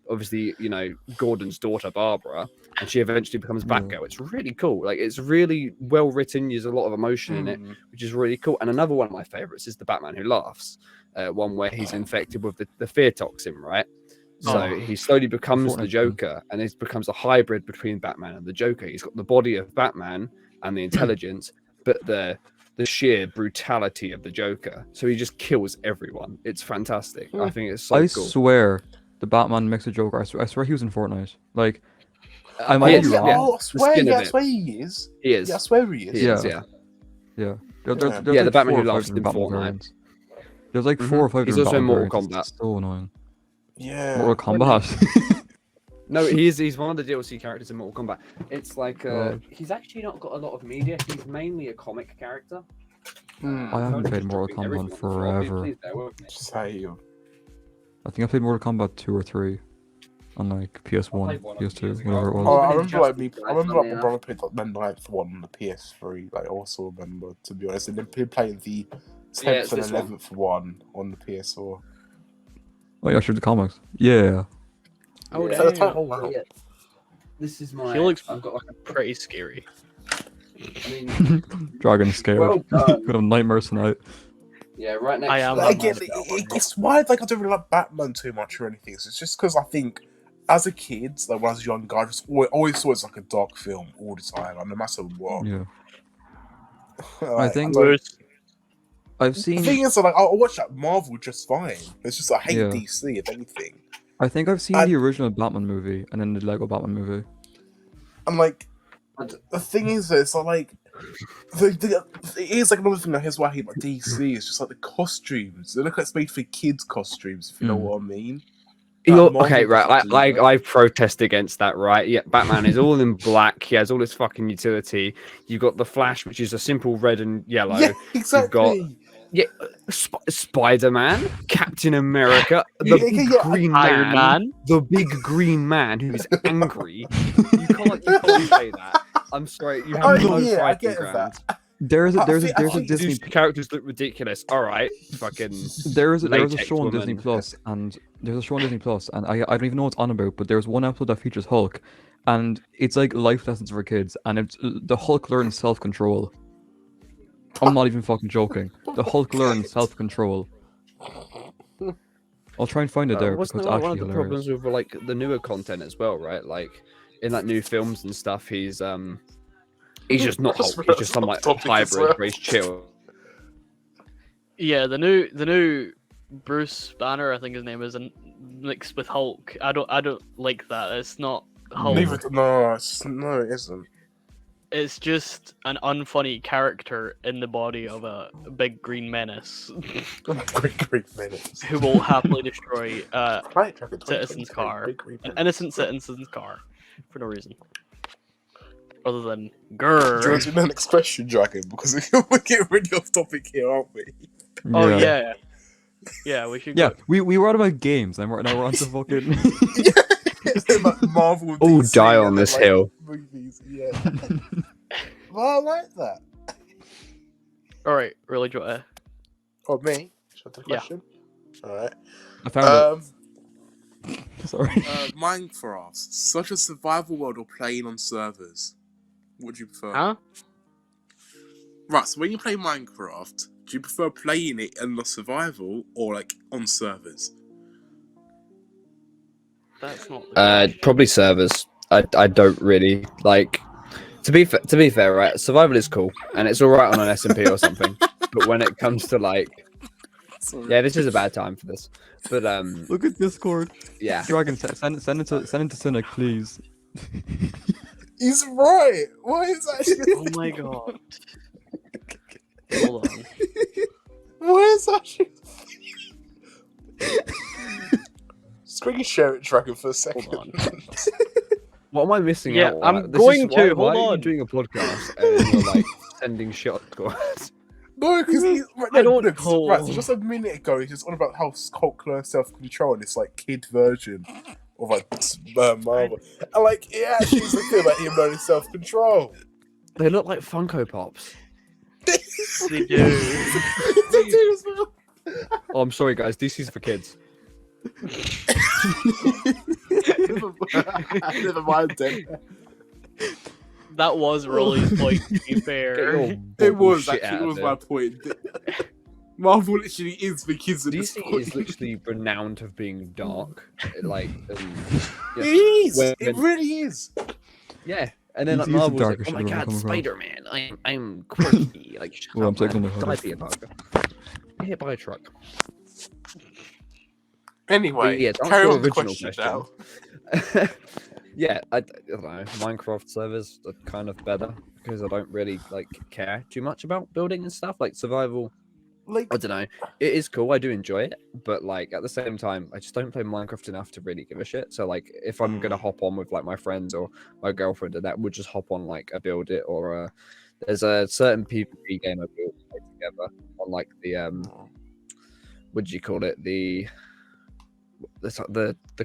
obviously, you know, Gordon's daughter, Barbara, and she eventually becomes Yeah. Batgirl. It's really cool. Like, it's really well written. There's a lot of emotion in it, which is really cool. And another one of my favorites is the Batman Who Laughs, one where he's infected with the fear toxin, right? So Oh. he slowly becomes the Fortnite Joker, and it becomes a hybrid between Batman and the Joker. He's got the body of Batman and the intelligence, but the sheer brutality of the Joker. So he just kills everyone. It's fantastic. I think it's so I cool. swear the Batman mixed with Joker. I swear he was in Fortnite. Like I Oh, might yes, be wrong. yeah. Oh, I swear, skin of yeah, I it. swear he is. He is. Yeah, I swear he is. He is, Yeah. yeah. Yeah. Yeah. There's Yeah, the like Batman 4 Who or 5 Laughs different in Batman Fortnite. variants. There's like Mhm. 4 or 5 He's different also in Batman Mortal variants. It's Kombat. so annoying. Yeah. Mortal Kombat. No, he's one of the DLC characters in Mortal Kombat. It's like God. he's actually not got a lot of media. He's mainly a comic character. Hmm. I haven't Only played just Mortal dropping everything Kombat on the floor. Please- forever. please bear with me. Same. I think I played Mortal Kombat 2 or 3 on like PS1, played one on PS2, years ago. whatever it Oh, was. I Even remember like Injustice, I remember funny like my brother played like the ninth one on the PS3. Like I also remember, to be honest, and then playing the 10th it's and this one. 11th one on the PS4. Oh yeah, sure the comics. Yeah. Oh, Yeah. damn. Oh, wow. Yeah. This is my. He looks I've got like pretty scary. I mean, Dragon scared. well done. Gonna have nightmares tonight. Yeah, right next. I to am that Like, Batman. it's why like I don't really like Batman too much or anything. It's just because I think as a kid, like when I was younger, I just always saw it as like a dark film all the time, like, no matter what. Yeah. Like, think- don't- I've the seen thing is, like, I'll watch that Marvel just fine. It's just I hate Yeah. DC if anything. I've seen And- the original Batman movie and then the Lego Batman movie. And like, the thing is, it's like it is like another thing. Like, here's why I hate about DC. It's just like the costumes. They look like it's made for kids' costumes. If you know Mm. what I mean. You're, Marvel okay, right. doesn't do that. I protest against that, right? Yeah, Batman is all in black. He has all his fucking utility. You've got the Flash, which is a simple red and yellow. Yeah, exactly. Spider-Man, Captain America, the Yeah, big yeah, green Iron Man. the big green man who's angry. You can't say that. I'm sorry, you Oh, have no yeah, I fighting get ground. that. There's a I there's a think- there's a think Disney These characters look ridiculous. All right, fucking. there was a latex show on Disney woman. Plus, and there's a show on Disney Plus, and I don't even know what it's on about, but there's one episode that features Hulk, and it's like life lessons for kids, and it's the Hulk learns self control. I'm not even fucking joking. The Hulk learns self control. I'll try and find it there because Wasn't it's that one actually of the hilarious. problems with like the newer content as well, right? Like in like new films and stuff, he's just not That's Hulk. He's just some off like topic as hybrid well. where he's chill. Yeah, the new Bruce Banner, I think his name is, and mixed with Hulk. I don't like that. It's not Hulk. Neither, no, it isn't. It's just an unfunny character in the body of a big green menace Great minutes. who will happily destroy Right, Dragon, citizen's 2023, car, big green an minutes. innocent citizen's car, for no reason. Other than Do you want grrr. to do the next question, Dragon? Because we're getting really off topic here, aren't we? Oh yeah. Yeah, we should Yeah, go. we were on about games, and now we're on to fucking. Like Marvel, All DC, die and on then, this like, hill. Movies, yeah. Well, I like that. Alright, really, do you want to... Oh, me? Should I do the Yeah. question? Alright. I found Um, it. Sorry. Minecraft, such a survival world or playing on servers? What would you prefer? Huh? Right, so when you play Minecraft, do you prefer playing it in the survival or like on servers? That's not the question. Probably servers. I don't really like. To be fair, right? Survival is cool and it's all right on an SMP or something. But when it comes to like, Sorry. yeah, this is a bad time for this. But Look at Discord. yeah. Dragon, send it to Cynic, please. He's right. What is actually? Oh my god. Hold on. What is actually? Screen share it, Dragon, for a second. Hold on. What am I missing Yeah, out on? I'm Like, going why, to, why hold are you on. doing a podcast and you're like sending shit on squads? No, because he's right, I don't look, know. right. So just a minute ago, he's just on about how Cult learns self-control and it's like kid version of like Marvel. And like, it actually is a thing about him learning self-control. They look like Funko Pops. They do. Oh, I'm sorry, guys. DC's for kids. Never mind then. That was Rolly's point, to be fair. It was Shit actually, out it of was there. my point. Marvel literally is for kids at this DC point. is literally renowned for being dark. Like, yeah. It is. When- It really is. Yeah. And then like DC is the Marvel's like, darkest oh my shit I've ever god, come across." Spider-Man, I'm quirky. Like, shut Well, I'm up, taking man. the Die, hook. Peter Parker. Get hit by a truck. Anyway, Yeah, to carry answer on the your original question question. now. Yeah, I don't know. Minecraft servers are kind of better because I don't really like care too much about building and stuff. Like survival, Like, I don't know. It is cool. I do enjoy it, but like at the same time, I just don't play Minecraft enough to really give a shit. So like, if I'm gonna hop on with like my friends or my girlfriend, and that would just hop on like a build it or there's a certain PvP game I built together on like the what do you call it, the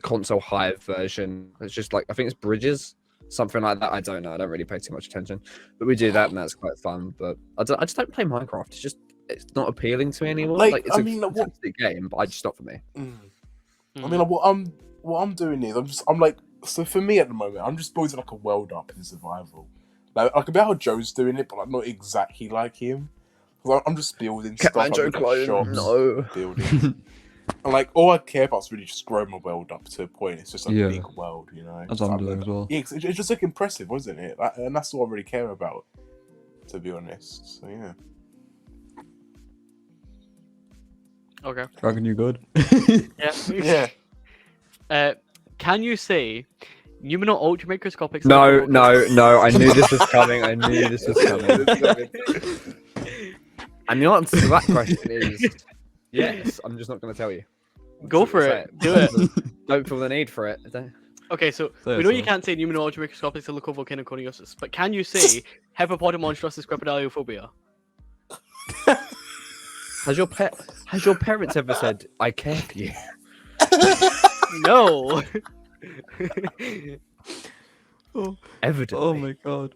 console hive version. It's just like I think it's bridges, something like that. I don't know. I don't really pay too much attention, but we do that and that's quite fun. But I just don't play Minecraft. It's not appealing to me anymore. Like, Like it's I a mean, what- fantastic game, but I just not for me. I mean, like, what I'm doing is I'm like, so for me at the moment, I'm just building like a world up in survival. Like I can be how Joe's doing it, but like not exactly like him. 'Cause I'm just building stuff. I'm Joe looking at shops, No. building. And like all I care about is really just growing my world up to a point. It's just like Yeah. a big world, you know. That's So what I'm I'm doing like- as well. Yeah, it's just like impressive, wasn't it? Like, and that's all I really care about, to be honest. So yeah. Okay. Dragon, you good? Yeah. Yeah. Can you say Numino ultra microscopic? No, silicon no, no. I knew this was coming. I knew this was coming. And the answer to that question is yes. I'm just not going to tell you. Go for Say it. Do it. Don't feel the need for it. Okay, so Say we it, know you so. can't say Numino ultra microscopic silicovolcanoconiosis, but can you say hippopotamonstrossus crepidaliophobia? Has your parents ever said, "I care for you"? No. Oh, Evidently. oh my god.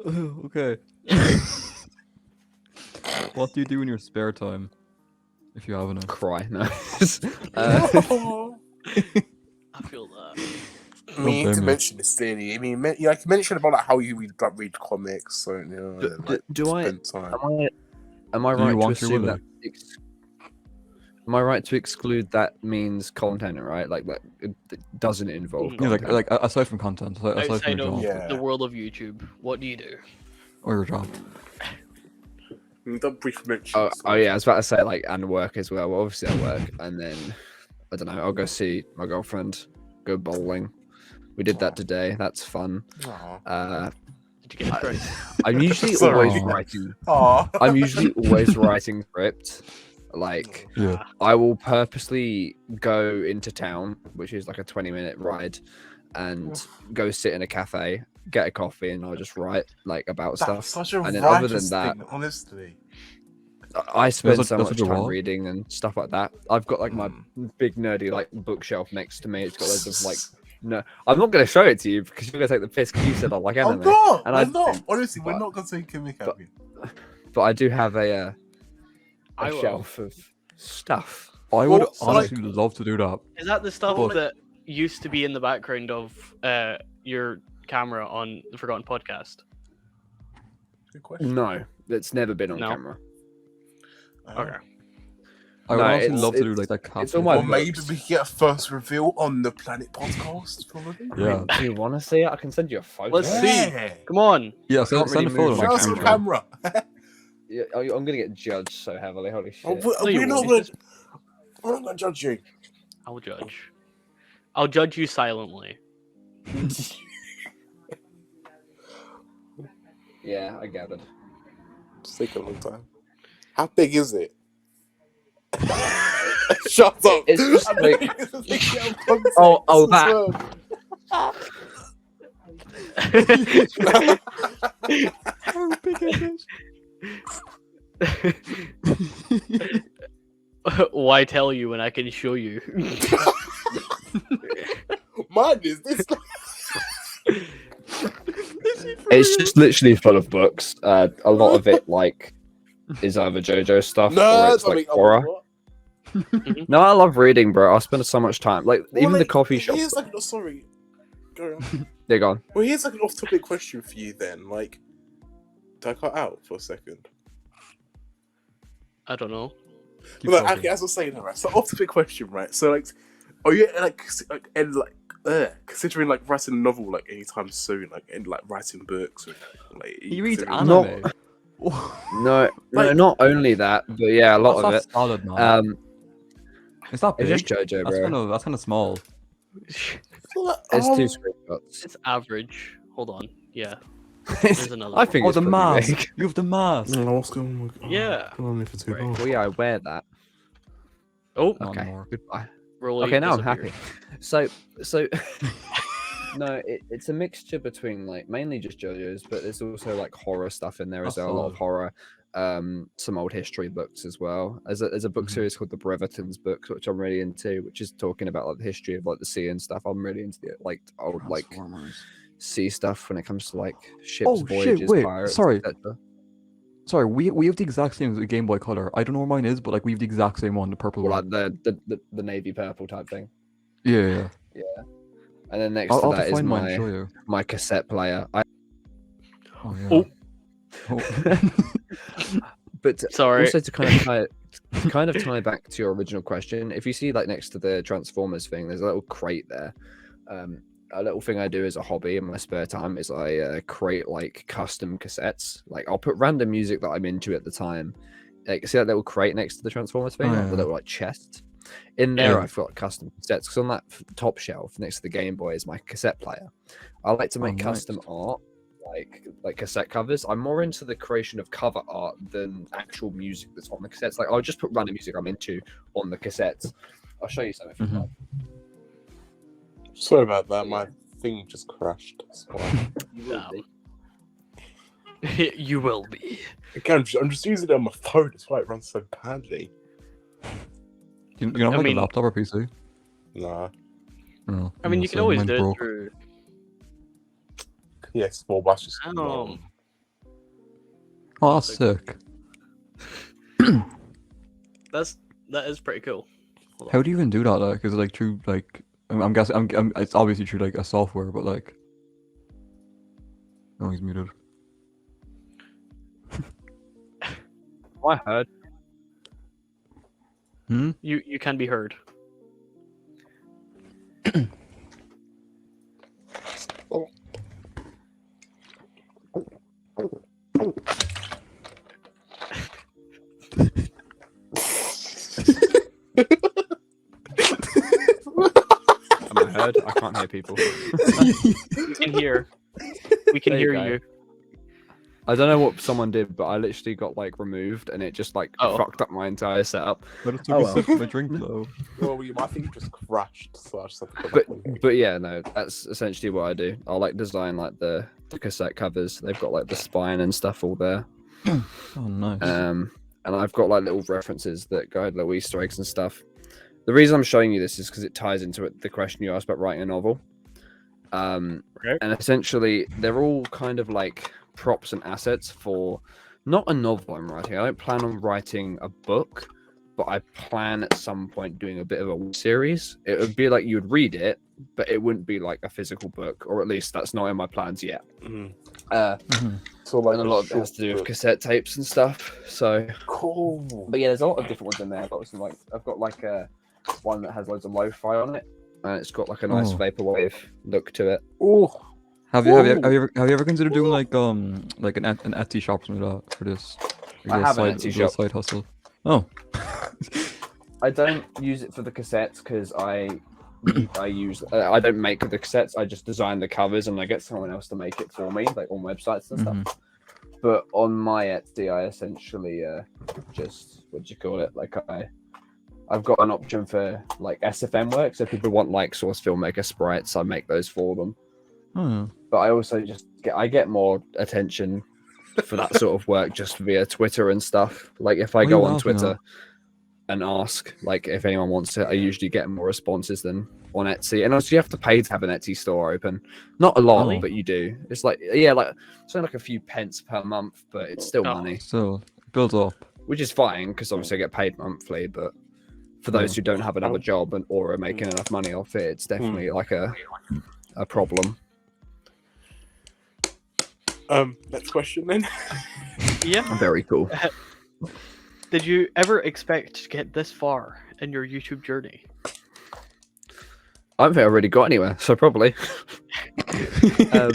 Oh, okay. What do you do in your spare time? If you have enough. Cry. No. I feel that. I mean, you blame can you. mention this theory. I mean, you like mention about like how you read comics, so you know, Do- and, like, do I- spend time. Am I Do you right to want your assume willy? that? Am I right to exclude that means content, right? Like that it doesn't involve Mhm. Yeah, content. like aside from content, aside from Outside your of job Yeah. the world of YouTube, what do you do? or your job. Don't brief mention. Oh yeah, I was about to say like and work as well. Well, obviously I work, and then I don't know. I'll go see my girlfriend go bowling. We did that today. That's fun. Aw. Did you get it right? I'm usually Sorry. always writing. Aw. I'm usually always writing script. Like Yeah. I will purposely go into town, which is like a 20-minute ride, and go sit in a cafe, get a coffee, and I'll just write like about That's stuff. such a And then other righteous than that, thing, honestly. I spend That's so such much a time wall. reading and stuff like that. I've got like my Mm. big nerdy like bookshelf next to me. It's got loads of like. No, I'm not going to show it to you because you're going to take the piss because you said I like I'm anime. not. and I'm I not. do, Honestly, we're but- not gonna take a mick at me. But I do have a I will. shelf of stuff. I would Well, so, honestly love to do that. Is that the stuff But- that used to be in the background of your camera on the Forgotten Podcast? Good question. No, it's never been on No. camera. Okay. I would No, honestly it's- love to do it's- like that. it's all capsule. my Or maybe books. we get a first reveal on the Planet Podcast, probably. Yeah. Do you want to see it? I can send you a photo. Let's see. Yeah. Come on. Yeah, I send, can't send a really move photo. my Show next us on time. camera. Yeah, I'm gonna get judged so heavily. Holy shit! Oh, No, you we're not won't. gonna. We're not gonna judge you. I'll judge. I'll judge you silently. Yeah, I gathered. It's taking a long time. How big is it? Shut up. It's just I like- think it's a big damn context Oh, as that. well. How big is Why tell you when I can show you? Mine is this. It's just literally full of books. A lot of it like is either JoJo stuff No, or it's like horror. No, I love reading, bro. I spend so much time. Like even the coffee shop. Here's like, sorry. Go on. They're gone. Well, here's like an off-topic question for you then. Like, did I cut out for a second? I don't know. Keep Well, talking. okay, as I was saying, right. So off-topic question, right? So like, are you considering like writing a novel like anytime soon, like and like writing books? Or, like, He reads considering- anime. No, no, Like- not only that, but yeah, a lot of it. Solid, man. It's not It's big. just JoJo, That's bro. kind of small. It's Oh, two screenshots. It's average. Hold on. Yeah. There's another I one. think Oh, it's the pretty mask. big. You have the mask. No, what's going on? Yeah. Been on me for too long. Well, yeah, I wear that. Oh, Not Okay, anymore. goodbye. Rolly Okay, now I'm disappeared. happy. So, no, it's a mixture between like mainly just JoJo's, but there's also like horror stuff in there as That's well. A lot of solid. horror, some old history books as well. There's a book Mhm. series called the Breverton's books, which I'm really into, which is talking about like the history of like the sea and stuff. I'm really into the like old like sea stuff when it comes to like ships, Oh, shit, voyages, wait, pirates, sorry. etc. Sorry, we have the exact same Game Boy Color. I don't know where mine is, but like we have the exact same one, the purple Or one. like the navy purple type thing. Yeah. And then next I'll to have that to is find mine and show my you. my cassette player. Oh yeah. Oh. Oh. But Sorry. also to kind of tie back to your original question, if you see like next to the Transformers thing, there's a little crate there. A little thing I do as a hobby in my spare time is I create like custom cassettes. Like I'll put random music that I'm into at the time. Like see that little crate next to the Transformers thing, Oh, like, the yeah. little like chest. In there, Yeah. I've got custom cassettes because on that top shelf next to the Game Boy is my cassette player. I like to Oh, make nice. custom art, like cassette covers. I'm more into the creation of cover art than actual music that's on the cassettes. Like I'll just put random music I'm into on the cassettes. I'll show you something. Mhm. Sorry about that. My thing just crashed. That's why. You will be. Again, I'm just using it on my phone. That's why it runs so badly. You don't have I like mean- a laptop or PC? Nah. No. I mean, yeah, you can so always mine's do it broke. through. Yes, well, that's just. Oh. Oh, that's sick. That is pretty cool. Hold on. How do you even do that? Like, is it like through like? I'm guessing. It's obviously through like a software, but like. Oh, he's muted. I heard. Hmm. You can be heard. Am I heard? I can't hear people. We can hear. We can There you hear go. you. I don't know what someone did, but I literally got like removed, and it just like Oh. fucked up my entire setup. I just took Oh, a well. sip of my drink though. Well, my thing just crashed, so I just had to go back on. But yeah, no, that's essentially what I do. I'll like design like the cassette covers. They've got like the spine and stuff all there. Oh, nice. And I've got like little references that go little Easter eggs and stuff. The reason I'm showing you this is because it ties into the question you asked about writing a novel. And essentially, they're all kind of like props and assets for not a novel I'm writing. I don't plan on writing a book, but I plan at some point doing a bit of a series. It would be like you would read it, but it wouldn't be like a physical book, or at least that's not in my plans yet. So like And a lot of it has to do with cassette tapes and stuff. So cool. but yeah, there's a lot of different ones in there. I've got like a one that has loads of lo-fi on it, and it's got like a nice Oh. vaporwave look to it. Oh, Have you ever considered doing like an Etsy shop or something like that for this? I have an Etsy shop. Side hustle. Oh. I don't use it for the cassettes because I don't make the cassettes. I just design the covers and I get someone else to make it for me, like on websites and stuff. But on my Etsy, I essentially just what do you call it? Like I've got an option for like SFM work, so if people want like source filmmaker sprites, I make those for them. Oh. But I also just get more attention for that sort of work just via Twitter and stuff. Like if I What are go you on laughing Twitter at? and ask like if anyone wants it, I usually get more responses than on Etsy. And also you have to pay to have an Etsy store open. Not a lot, Really? but you do. It's like it's only like a few pence per month, but it's still Oh. money, So build up. which is fine because obviously I get paid monthly. But for those who don't have another job or are making enough money off it, it's definitely like a problem. Next question then. Yeah. Very cool. Did you ever expect to get this far in your YouTube journey? I don't think I really got anywhere, so probably. I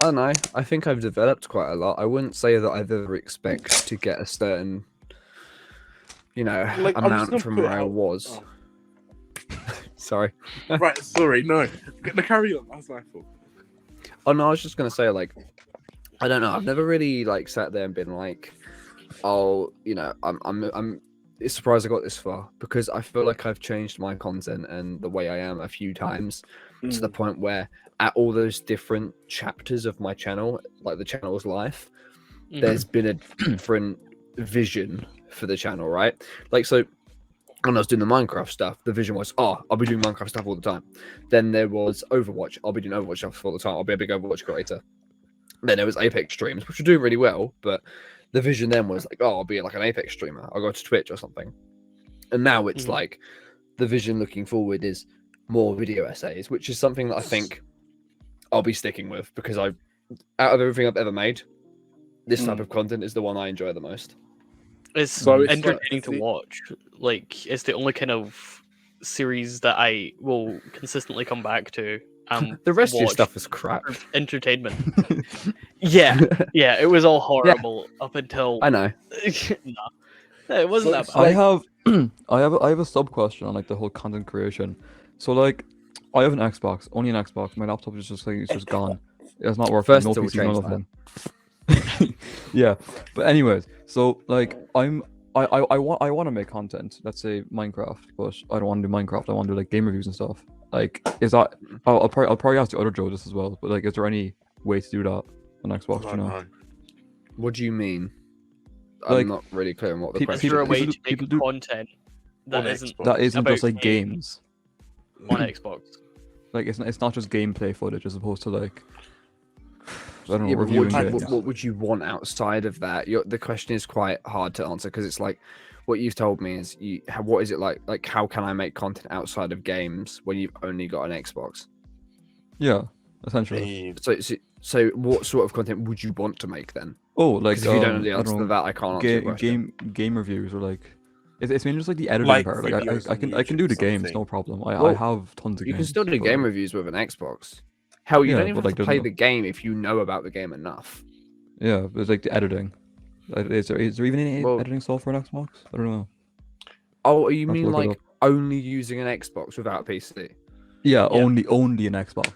don't know. I think I've developed quite a lot. I wouldn't say that I've ever expect to get a certain, Like, I'm just amount gonna from put it where I out- was. Sorry. Right, sorry, no. Carry on. That's my fault. Oh no, I was just gonna say like, I don't know. I've never really like sat there and been like, oh, I'm surprised I got this far because I feel like I've changed my content and the way I am a few times to the point where at all those different chapters of my channel, like the channel's life, there's been a different vision for the channel, right? Like, so when I was doing the Minecraft stuff, the vision was, I'll be doing Minecraft stuff all the time. Then there was Overwatch. I'll be doing Overwatch stuff all the time. I'll be a big Overwatch creator. Then there was Apex streams, which were doing really well, but the vision then was like, I'll be like an Apex streamer. I'll go to Twitch or something. And now it's like the vision looking forward is more video essays, which is something that I think I'll be sticking with because out of everything I've ever made, this type of content is the one I enjoy the most. It's So it's entertaining like- to watch. Like, it's the only kind of series that I will consistently come back to. The rest of your watch stuff is crap. for entertainment. yeah, it was all horrible up until. I know. No, it wasn't that So bad. I have I have a sub question on like the whole content creation. So like I have an Xbox, only an Xbox. My laptop is just like it's just gone. It's not working. First No it will PC, no change nothing. Yeah, but anyways, so like I want to make content. Let's say Minecraft, but I don't want to do Minecraft. I want to do like game reviews and stuff. Like, is that? I'll probably ask the other Joe this as well. But like, is there any way to do that on Xbox? You know? What do you mean? Like, I'm not really clear on what the people- Is question there a is. way do- to people make do- content that On isn't Xbox. That isn't about just like games. on Xbox? Like it's not just gameplay footage as opposed to like I don't know Yeah, but reviewing type- games. what would you want outside of that? The question is quite hard to answer because it's like what you've told me is what is it like? Like, how can I make content outside of games when you've only got an Xbox? Yeah, essentially. So what sort of content would you want to make then? Oh, like Because if you don't know the I answer to know, that, I can't answer your question. game reviews or like it's mainly just like the editing Like part. Like videos I on can do YouTube the sort of games, thing. no problem. I Well, have tons of You games. can still do but, game reviews with an Xbox. Hell, you Yeah, don't even but, have like, to play there's no- the game if you know about the game enough. Yeah, but it's like the editing. Is there even any Well- editing software on Xbox? I don't know. Oh, you I'll have to mean look it like up. only using an Xbox without a PC. Yeah, Yeah. only an Xbox.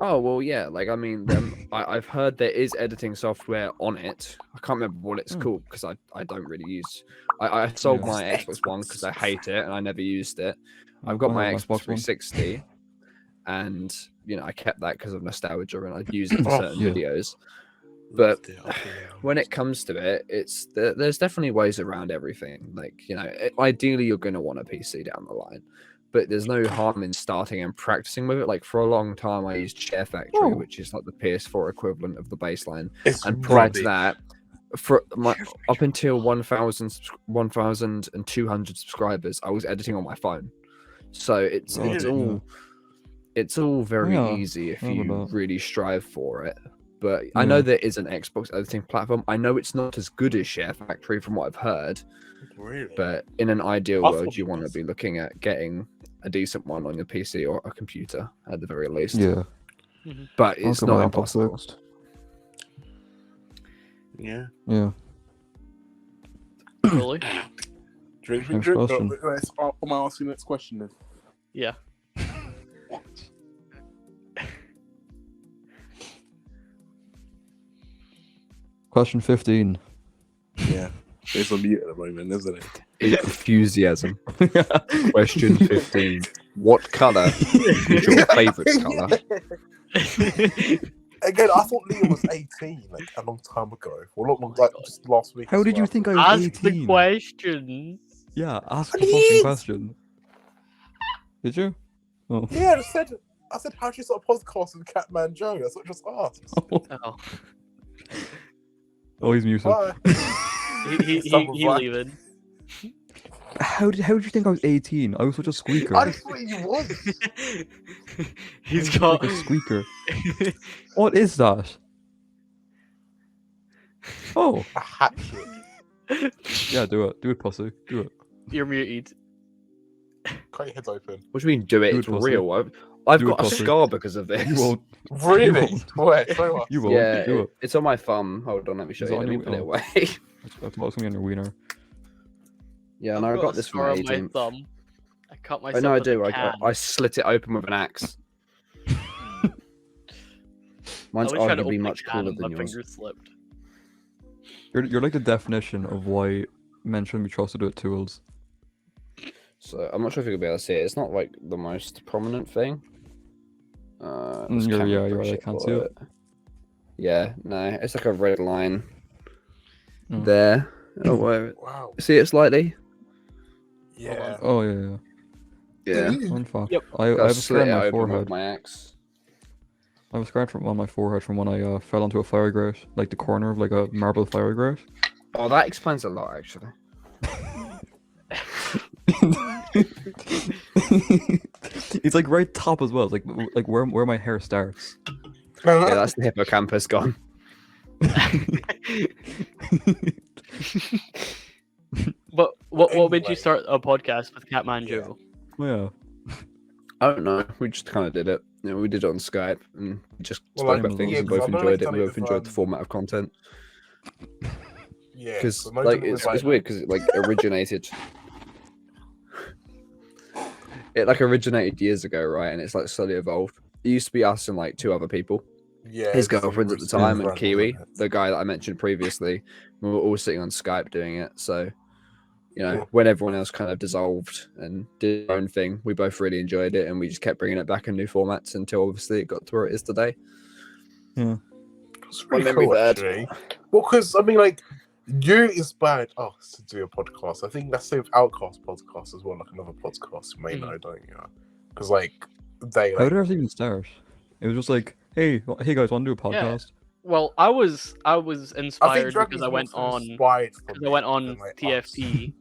Oh well, yeah. Like I mean, I've heard there is editing software on it. I can't remember what it's called because I don't really use. I sold Yeah. my Xbox One because I hate it and I never used it. I've I got have my an Xbox One. 360, and I kept that because of nostalgia and I'd use it for Oh, certain yeah. videos. But Loved it, I think, when it comes to it, there's definitely ways around everything. Like ideally you're going to want a PC down the line, but there's no harm in starting and practicing with it. Like for a long time, I used Share Factory, Oh. which is like the PS4 equivalent of the baseline. It's And prior to rubbish. that, for my up until 1,200 subscribers, I was editing on my phone. So it's Really? all very Yeah, easy if I remember you that. really strive for it. But I know Yeah. there is an Xbox editing platform. I know it's not as good as Share Factory from what I've heard, Really? but in an ideal I world, thought you it want to was. be looking at getting a decent one on your PC or a computer at the very least. Yeah. But I'll it's get my not Xbox impossible. fixed. Yeah. Yeah. Really? Drink. Next Am question. I asking the next question then? Yeah. Question 15. Yeah. It's on mute at the moment, isn't it? Enthusiasm. Question 15. What color is your favorite color? Again, I thought Liam was 18 like a long time ago. Or not long, like just last week. How as did you well. think I was Ask the 18? question. Yeah, ask the Please. fucking question. Did you? Oh. Yeah, I said, how do you start a podcast with Catman Joe? That's what I just asked. Oh, Oh, he's muted. Bye. he leaving. How did you think I was 18? I was such a squeaker. I just thought you was. He's I was got like a squeaker. What is that? Oh, A hatchet. yeah, do it. Do it, pussy. Do it. You're muted. Cut your heads open. What do you mean do it? Do it, It's pussy. real. I've Do it, got a pussy. scar because of this. You won't. Really? Where? Show us. You won't. Yeah, Do it. it's on my thumb. Hold on, let me show Is you. it on Let me your- put it oh. away. I thought it was gonna be on your wiener. Yeah, and I've I got a this scar from on my 18. thumb. I cut Oh, myself. no, I with a do. can. I slit it open with an axe. Mine's I was trying to arguably open a much can cooler and my than yours. finger slipped. You're like the definition of why men shouldn't be trusted with tools. So I'm not sure if you'll be able to see it. It's not like the most prominent thing. This You're camera right. I shit can't for see it. Yeah, no, it's like a red line Mm. there. Oh, wait. Wow. See it slightly? Yeah. Oh yeah. Yeah. One fuck. Yep. I have I a scar slit on it my open with forehead. my axe. I have a scar on my forehead from when I fell onto a fire grate, like the corner of like a marble fire grate. Oh, that explains a lot, actually. It's like right top as well. It's like where my hair starts. Yeah, that's the hippocampus gone. But what made Anyway. you start a podcast with Catman Yeah. Joe? Yeah. I don't know. We just kind of did it. We did it on Skype and just Well, spoke like, about things yeah, and 'cause both I know, enjoyed like, it. We done it both with, enjoyed the format of content. Yeah. Because so most like of it was it's weird because it like originated. It like originated years ago, right? And it's like slowly evolved. It used to be us and like two other people. Yeah. His it's girlfriends at the really time and friends, Kiwi, isn't it? the guy that I mentioned previously. We were all sitting on Skype doing it. So, Yeah. when everyone else kind of dissolved and did their own thing, we both really enjoyed it, and we just kept bringing it back in new formats until obviously it got to where it is today. It's My really memory cool, bad. actually. Well, because, I mean, like, you inspired us to do a podcast. I think that's the same with Outcast podcast as well, like another podcast you may know, don't you? Because, like, they, How like, did ours even start? It was just like, hey guys, want to do a podcast? Well, I was I think inspired Dragon's because I went more on inspired from because I went it on than, like, TFT.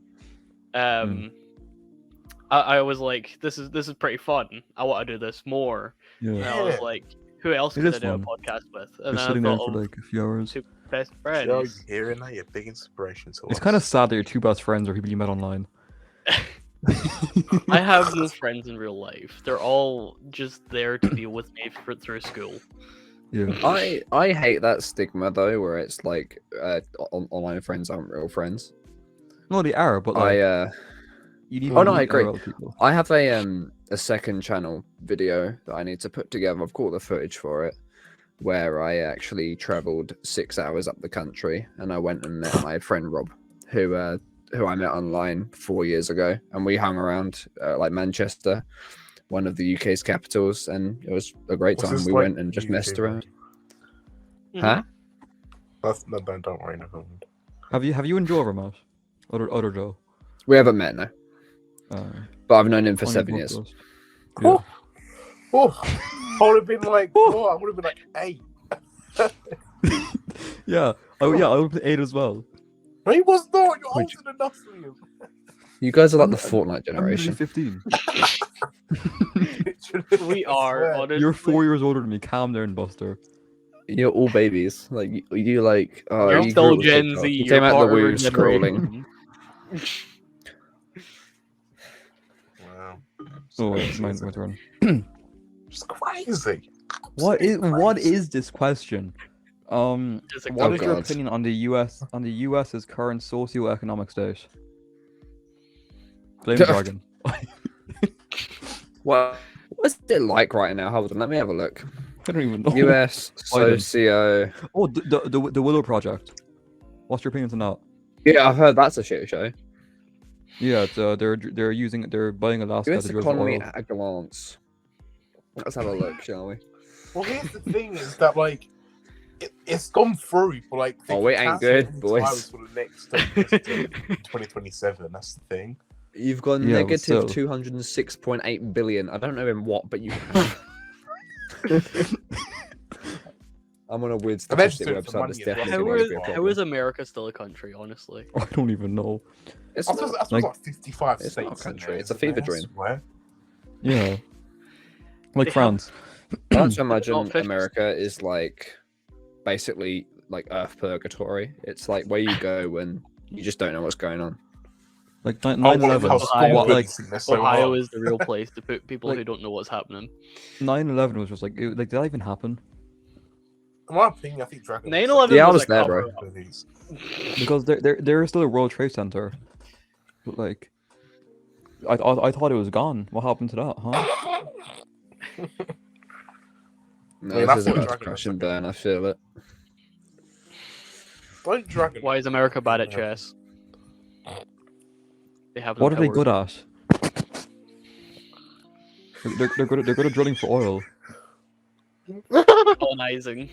I was like, this is pretty fun. I want to do this more. And Yeah. I was Yeah. like, who else It could is I do a fun. podcast with? You're And then I sitting there thought for of like a few hours. two best Joe, friends. you hearing that? You're a big inspiration to us. It's kind of sad that your two best friends are people you met online. I have no friends in real life. They're all just there to be with me through school. Yeah. I hate that stigma though, where it's like online friends aren't real friends. No, they are, but like, You need Oh, to no, I meet agree. IRL people. I have a second channel video that I need to put together. I've got all the footage for it, where I actually travelled 6 hours up the country, and I went and met my friend Rob, who I met online 4 years ago, and we hung around like Manchester, one of the UK's capitals, and it was a great time. We went and just messed around. Huh? No, don't worry, never mind. Have you and Joe ever met? Other Joe. We haven't met, no, but I've known him for on 7 your years. podcast. Yeah. Oh, I would have been like, oh, I would have been like 8. Yeah. Oh yeah, I would play 8 as well. No, he was not. You're Would older than us, Liam. You guys are like the I'm- Fortnite I'm literally generation. 15. We are, honestly. You're 4 years older than me. Calm down, Buster. You're all babies. Like you like. You're you still grew up with Gen TikTok. Z. You You're came out part the of our womb scrolling. generation. Wow. Oh wait, my turn. It's crazy. What is this question? It's a What is your God. opinion on the US's current socio-economic state? Blame Dragon. Well, what's it like right now? Hold on, let me have a look. I don't even know. US Biden. socio. Oh, the Willow Project. What's your opinion on that? Yeah, I've heard that's a shit show. Yeah, it's, they're buying Alaska US to drill for economy oil. at a glance. Let's have a look, shall we? Well, here's the thing: is that like it's gone through, but like they Oh, it can ain't cancel good, the boys. titles for the next 2027. That's the thing. You've got Yeah, but negative still. 206.8 billion. I don't know in what, but you have. I'm on a weird I meant to statistic do it for website. money That's as well. definitely How going to is, be a how problem. is America still a country, honestly? I don't even know. It's I suppose not, like 55 it's states. not a country, in there, it's a isn't fever there? I dream. swear. Yeah. Like They France. I like to imagine Not 50. America is like basically like Earth purgatory. It's like where you go when you just don't know what's going on. Like Oh, 9/11. how Ohio, What, like policing, they're so Ohio hard. is the real place to put people Like- who don't know what's happening. 9/11 was just like like did that even happen? In my opinion, I think Dragon. 9/11 Yeah, I was was a there, cover bro. up. Because there is still a World Trade Center. But like I thought it was gone. What happened to that, huh? No, Yeah, this that's is what about to Dragon crash is and like. burn. I feel it. Don't Dragon. Why is America bad at chess? They have no What are they power. good at? They're good at drilling for oil. Colonizing.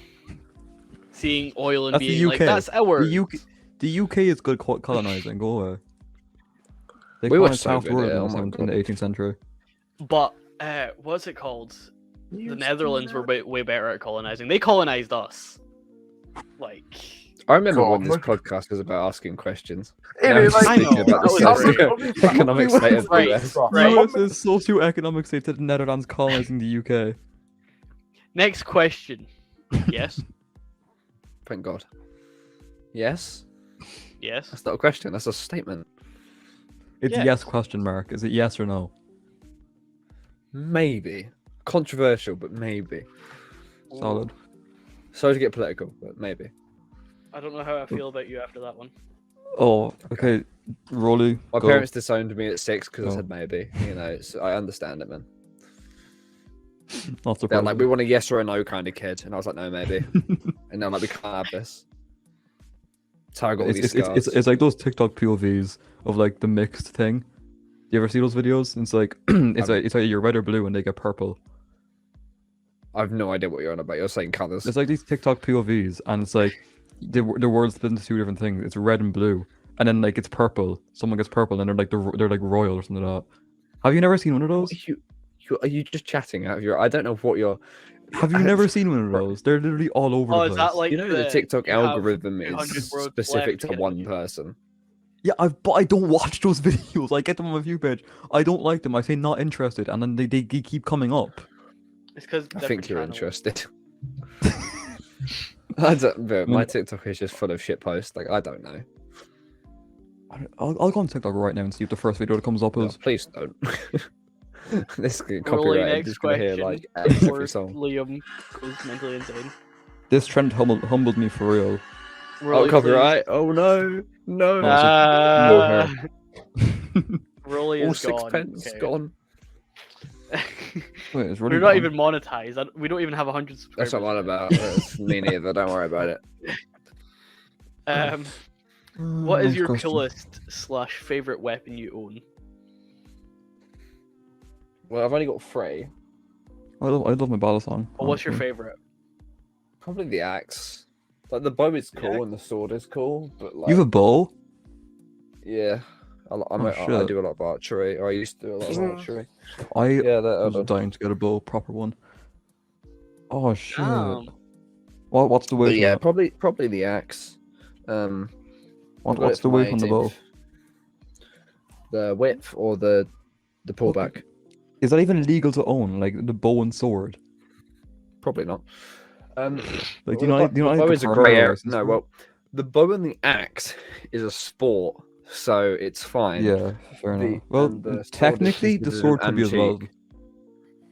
Seeing oil and That's the being like, UK. that's ours. The UK is good colonizing. Go away. They We were colonized so half the good world at it, in oh the my 17th and God. 18th century. But, what's it called? The Netherlands were way better at colonizing. They colonized us. Like, I remember God, when this look- podcast was about asking questions. It Now is, it's like- speaking about the That was socio-economic state of the Right. US. Right. US's socio-economic state that the Netherlands colonizing the UK. next question. Yes? Thank God. Yes? Yes? That's not a question, that's a statement. It's Yes. yes question mark. Is it yes or no? Maybe. Controversial, but maybe. Solid. Sorry to get political, but maybe. I don't know how I feel about you after that one. Oh, okay. Rolly. My go. parents disowned me at 6 because I Go. said maybe. You know, I understand it, man. Not They're surprising. like, we want a yes or a no kind of kid. And I was like, no, maybe. And they're like, we can't have this. That's how I got all these scars. It's like those TikTok POVs of like the mixed thing. You ever see those videos? It's like it's like you're red or blue and they get purple. I have no idea what you're on about. You're saying colours. It's like these TikTok POVs and it's like the words split into two different things. It's red and blue, and then like it's purple. Someone gets purple and they're like royal or something like that. Have you never seen one of those? Are you just chatting out of your... I don't know what you're... Have you never seen one of those? They're literally all over Oh, the is place. that like You know the TikTok you have algorithm 200 is words specific left to get one you? person. Yeah, but I don't watch those videos. I get them on my view page. I don't like them. I say not interested, and then they keep coming up. It's because I think you're interested. I don't, but my TikTok is just full of shit posts. Like, I don't know. I'll go on TikTok right now and see if the first video that comes up No, is. please don't. This Rolling copyright. next Just gonna hear question like before every song. Liam goes mentally insane. This trend humbled me for real. Rolling, Oh, copyright! Oh no, no. please. Rolly All is gone. sixpence Okay. gone. Wait, it's really We're not gone? even monetized. We don't even have 100 subscribers. That's what I'm on yet. about. That's me neither. Don't worry about it. What is Next your question. coolest / favorite weapon you own? Well, I've only got 3. I love my battle song. Or what's your honestly. favorite? Probably the axe. Like the bow is cool and the sword is cool, but like You have a bow? yeah, I shit. do a lot of archery. Or I used to do a lot of archery. I Yeah, that. was dying to get a bow, proper one. Oh shit! Damn. What's the But weight? yeah, on probably the axe. what's the weight on the bow? The width or the pullback? Is that even legal to own? Like the bow and sword? Probably not. Like, do you not the need bow the is a permit grey or area. license No, for it? well, the bow and the axe is a sport, so it's fine. Yeah, fair The- enough. Well, and the sword is technically, the considered sword an could be as well. antique.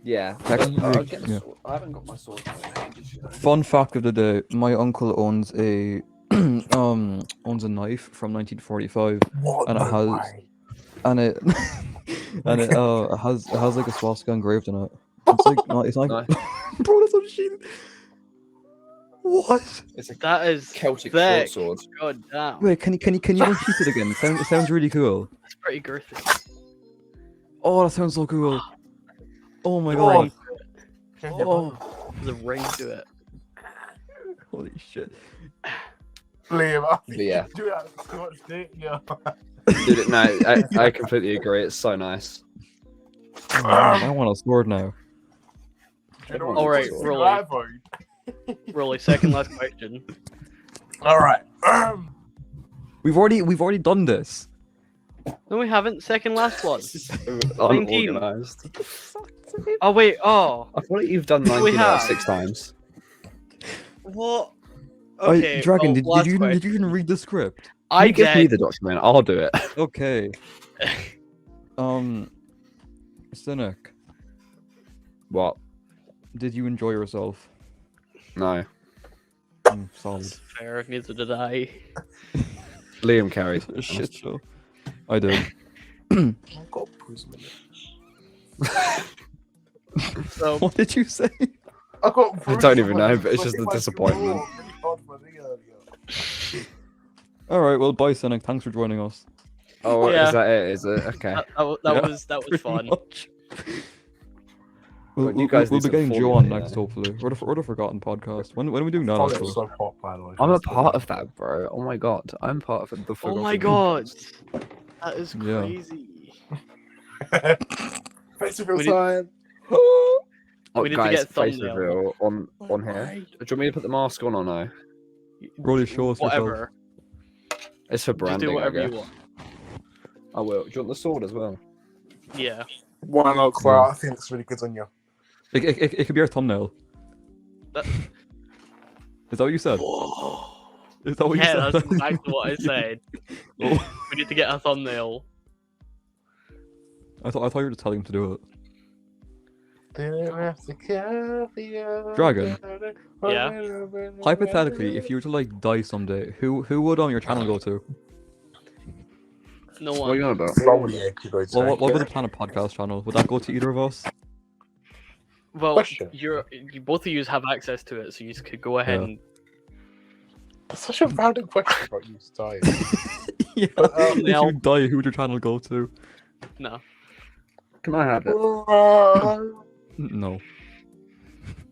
Yeah, Technically, I'll get the yeah. sword. I haven't got my sword. Fun fact of the day: my uncle owns a owns a knife from 1945, What? and it No has way. and it and it has like a swastika engraved in it. It's like no, it's like Nice. bro, that's so cheating. What? It's a That is Celtic thick. short sword. God damn. Wait, can you repeat it again? It sounds really cool. That's pretty girthy. Oh, that sounds so cool. Oh my Oh. god. Oh, There's a ring to it. holy shit. Liam, I think Yeah. you do that so much, didn't you? Dude, no, I completely agree. It's so nice. I want a sword now. Do you know All what right, the Rolly. I vote? Rolly, second last question. All right. We've already done this. No, we haven't. Second last one. 19. Unorganized. Oh wait. Oh. I feel like you've done We 19 out of have. 6 times. What? Dragon, well, did last you question. even read the script? I You give me did. the document. I'll do it. Okay. Cynic, What? did you enjoy yourself? No. Solid. Fair. Neither did I. Liam carried. A shit show. I did. I've got prison in it. So What did you say? I got. I don't even know, but it's just a disappointment. All right. Well, bye, Cynic. Thanks for joining us. Oh, Yeah. is that it? Is it? Okay. that Yeah, was Pretty fun. much. Well, you guys we'll need be some getting Joe formula, on yeah. next, hopefully. Or the Forgotten podcast. When are we doing that? Oh, Actually? it's so hot, by the way. I'm a part of that, bro. Oh my god. I'm part of the Oh Forgotten my god. Podcast. That is Yeah. crazy. Face We reveal need- time. Oh, We need to guys, get face thumbnail. reveal on here. Do you want me to put the mask on or no? Rolly, show us yourself. Whatever. It's for Just branding, do whatever I you guess. want. I will. Do you want the sword as well? Yeah. Why not? Clara? I think it's really good on you. It could be our thumbnail. That- Is that what you said? Is that what Yeah, you said? that's exactly what I said. Oh, We need to get a thumbnail. I thought you were just telling him to do it. Dragon. Yeah. Hypothetically, if you were to like die someday, who would your channel go to? No What are you one. on about? Slowly, yeah, you go to. Well, what would the Planet Podcast channel? Would that go to either of us? Well, Question. you both of you have access to it, so you could go ahead Yeah. and That's such a random question about you dying. Yeah. But, If now- you die, who would your channel go to? no. Can I have it? No. No.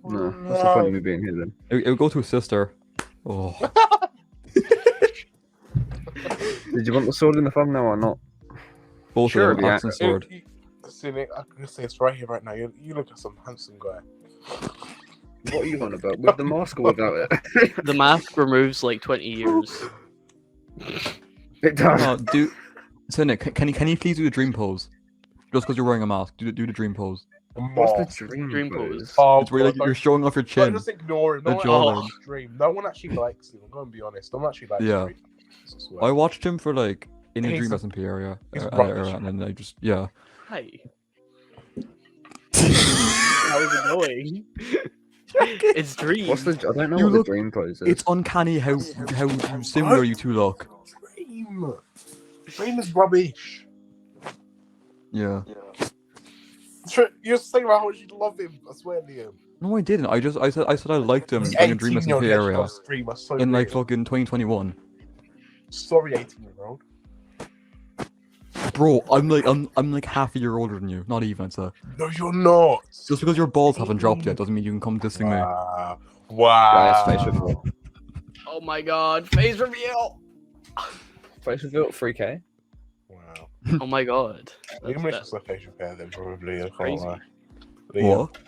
No. What's the point of me being here then? It would go to a sister. Oh. Did you want the sword in the thumbnail or not? Both Sure, of them, yeah. axe and sword. Cynic, I can say it's right here, right now. You look at some handsome guy. What are you on about? With the mask or without it? The mask removes like 20 years. It does. No, Cynic, can you please do the dream pose? Just because you're wearing a mask, do the dream pose. What's the dream pose? Oh, It's where like, God, you're showing off your don't chin. just ignore it. The No one jawline. actually stream. No one actually likes him. I'm going to be honest. No one actually likes Yeah. him. I swear. I watched him for like in the He's- Dream SMP area, he's era, rubbish. and then I just yeah. Hi. How is it going? It's Dream. What's the? I don't know You what look- the dream pose is. It's uncanny how similar you two look. Dream. Dream is rubbish. Yeah. You're saying about how much you love him. I swear, Liam. No, I didn't. I said I liked him The in a Dream 18-year-old SMP area streamer, so in like real. fucking 2021. Sorry, 18-year-old. Bro, I'm like half a year older than you. Not even, so. No, you're not. Just because your balls haven't dropped yet doesn't mean you can come dissing me. Wow. Last Wow. face reveal. Oh my god, face reveal! Face reveal at 3K. Wow. Oh my god. Liam That's- makes a facial hair then, probably. I can't Crazy. lie. Liam, What?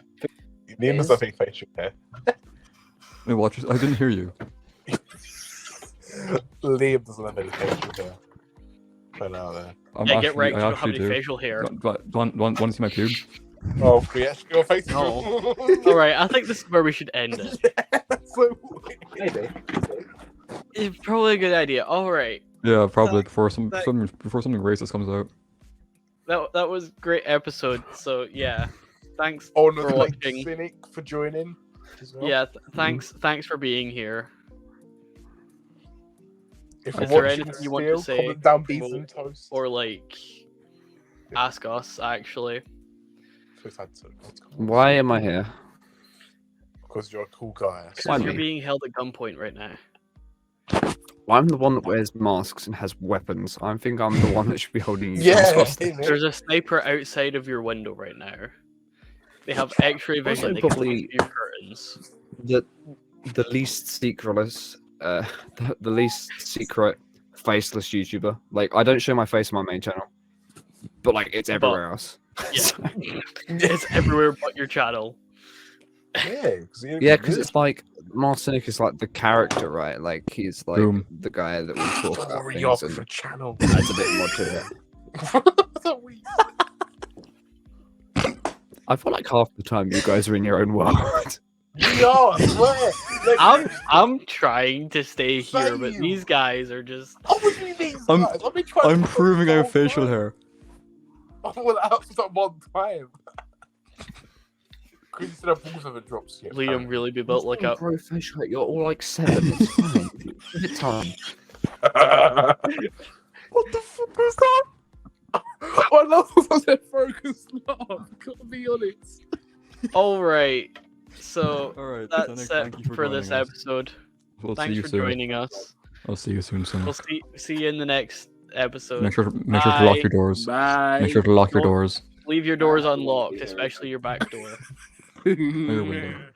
Liam does have a facial hair. Wait, watch. I didn't hear you. Liam doesn't have any facial hair. Put it out there. Yeah, get wrecked, I you don't have actually any do. facial hair. Want to see my pubes? Oh, yes, your face. No. Alright, I think this is where we should end it. Yeah, that's so weird. Maybe. It's probably a good idea. Alright. Yeah, probably before that- something racist comes out. That was a great episode, so yeah. Thanks Oh, no, for thanks, watching. Cynic, for joining. as well. Yeah, thanks for being here. If Is you're there watching anything you want to still, say, comment down beans promote, and toast. Or like ask us actually. First had to. Why am I here? Because you're a cool guy. Why Because you're me? being held at gunpoint right now. I'm the one that wears masks and has weapons. I think I'm the one that should be holding you. Yeah, hostage. innit? There's a sniper outside of your window right now. They have X-ray vision. Also They can probably- see through your curtains. The least secretless, the least secret faceless YouTuber. Like I don't show my face on my main channel, but like it's everywhere else. Yeah, it's everywhere but your channel. Yeah, Because it's like MaskedCynic is like the character, right? Like he's like Boom. the guy that will talk about Sorry, off things the and channel. adds a bit more to it. I feel like half the time you guys are in your own world. We are, I swear. Like, I'm trying to stay here, but Same. these guys are just. Oh, what do you mean, I'm- guys? I've been trying I'm to proving I have solve facial mine. hair. Oh, well, that's not one time. Chris said our balls haven't dropped yet. Liam really be built like a. Bro, facial hair, you're all like 7. It's fine. Give it time. What the fuck was that? I love that focus laugh. Gotta be honest. All right, so Alright, that's it for this episode. We'll see Thanks you for soon. joining us. I'll see you soon, son. We'll see you in the next episode. Make sure to lock Bye. your doors. Bye. Make sure to lock your Don't- doors. Leave your doors unlocked, especially your back door. Or your window.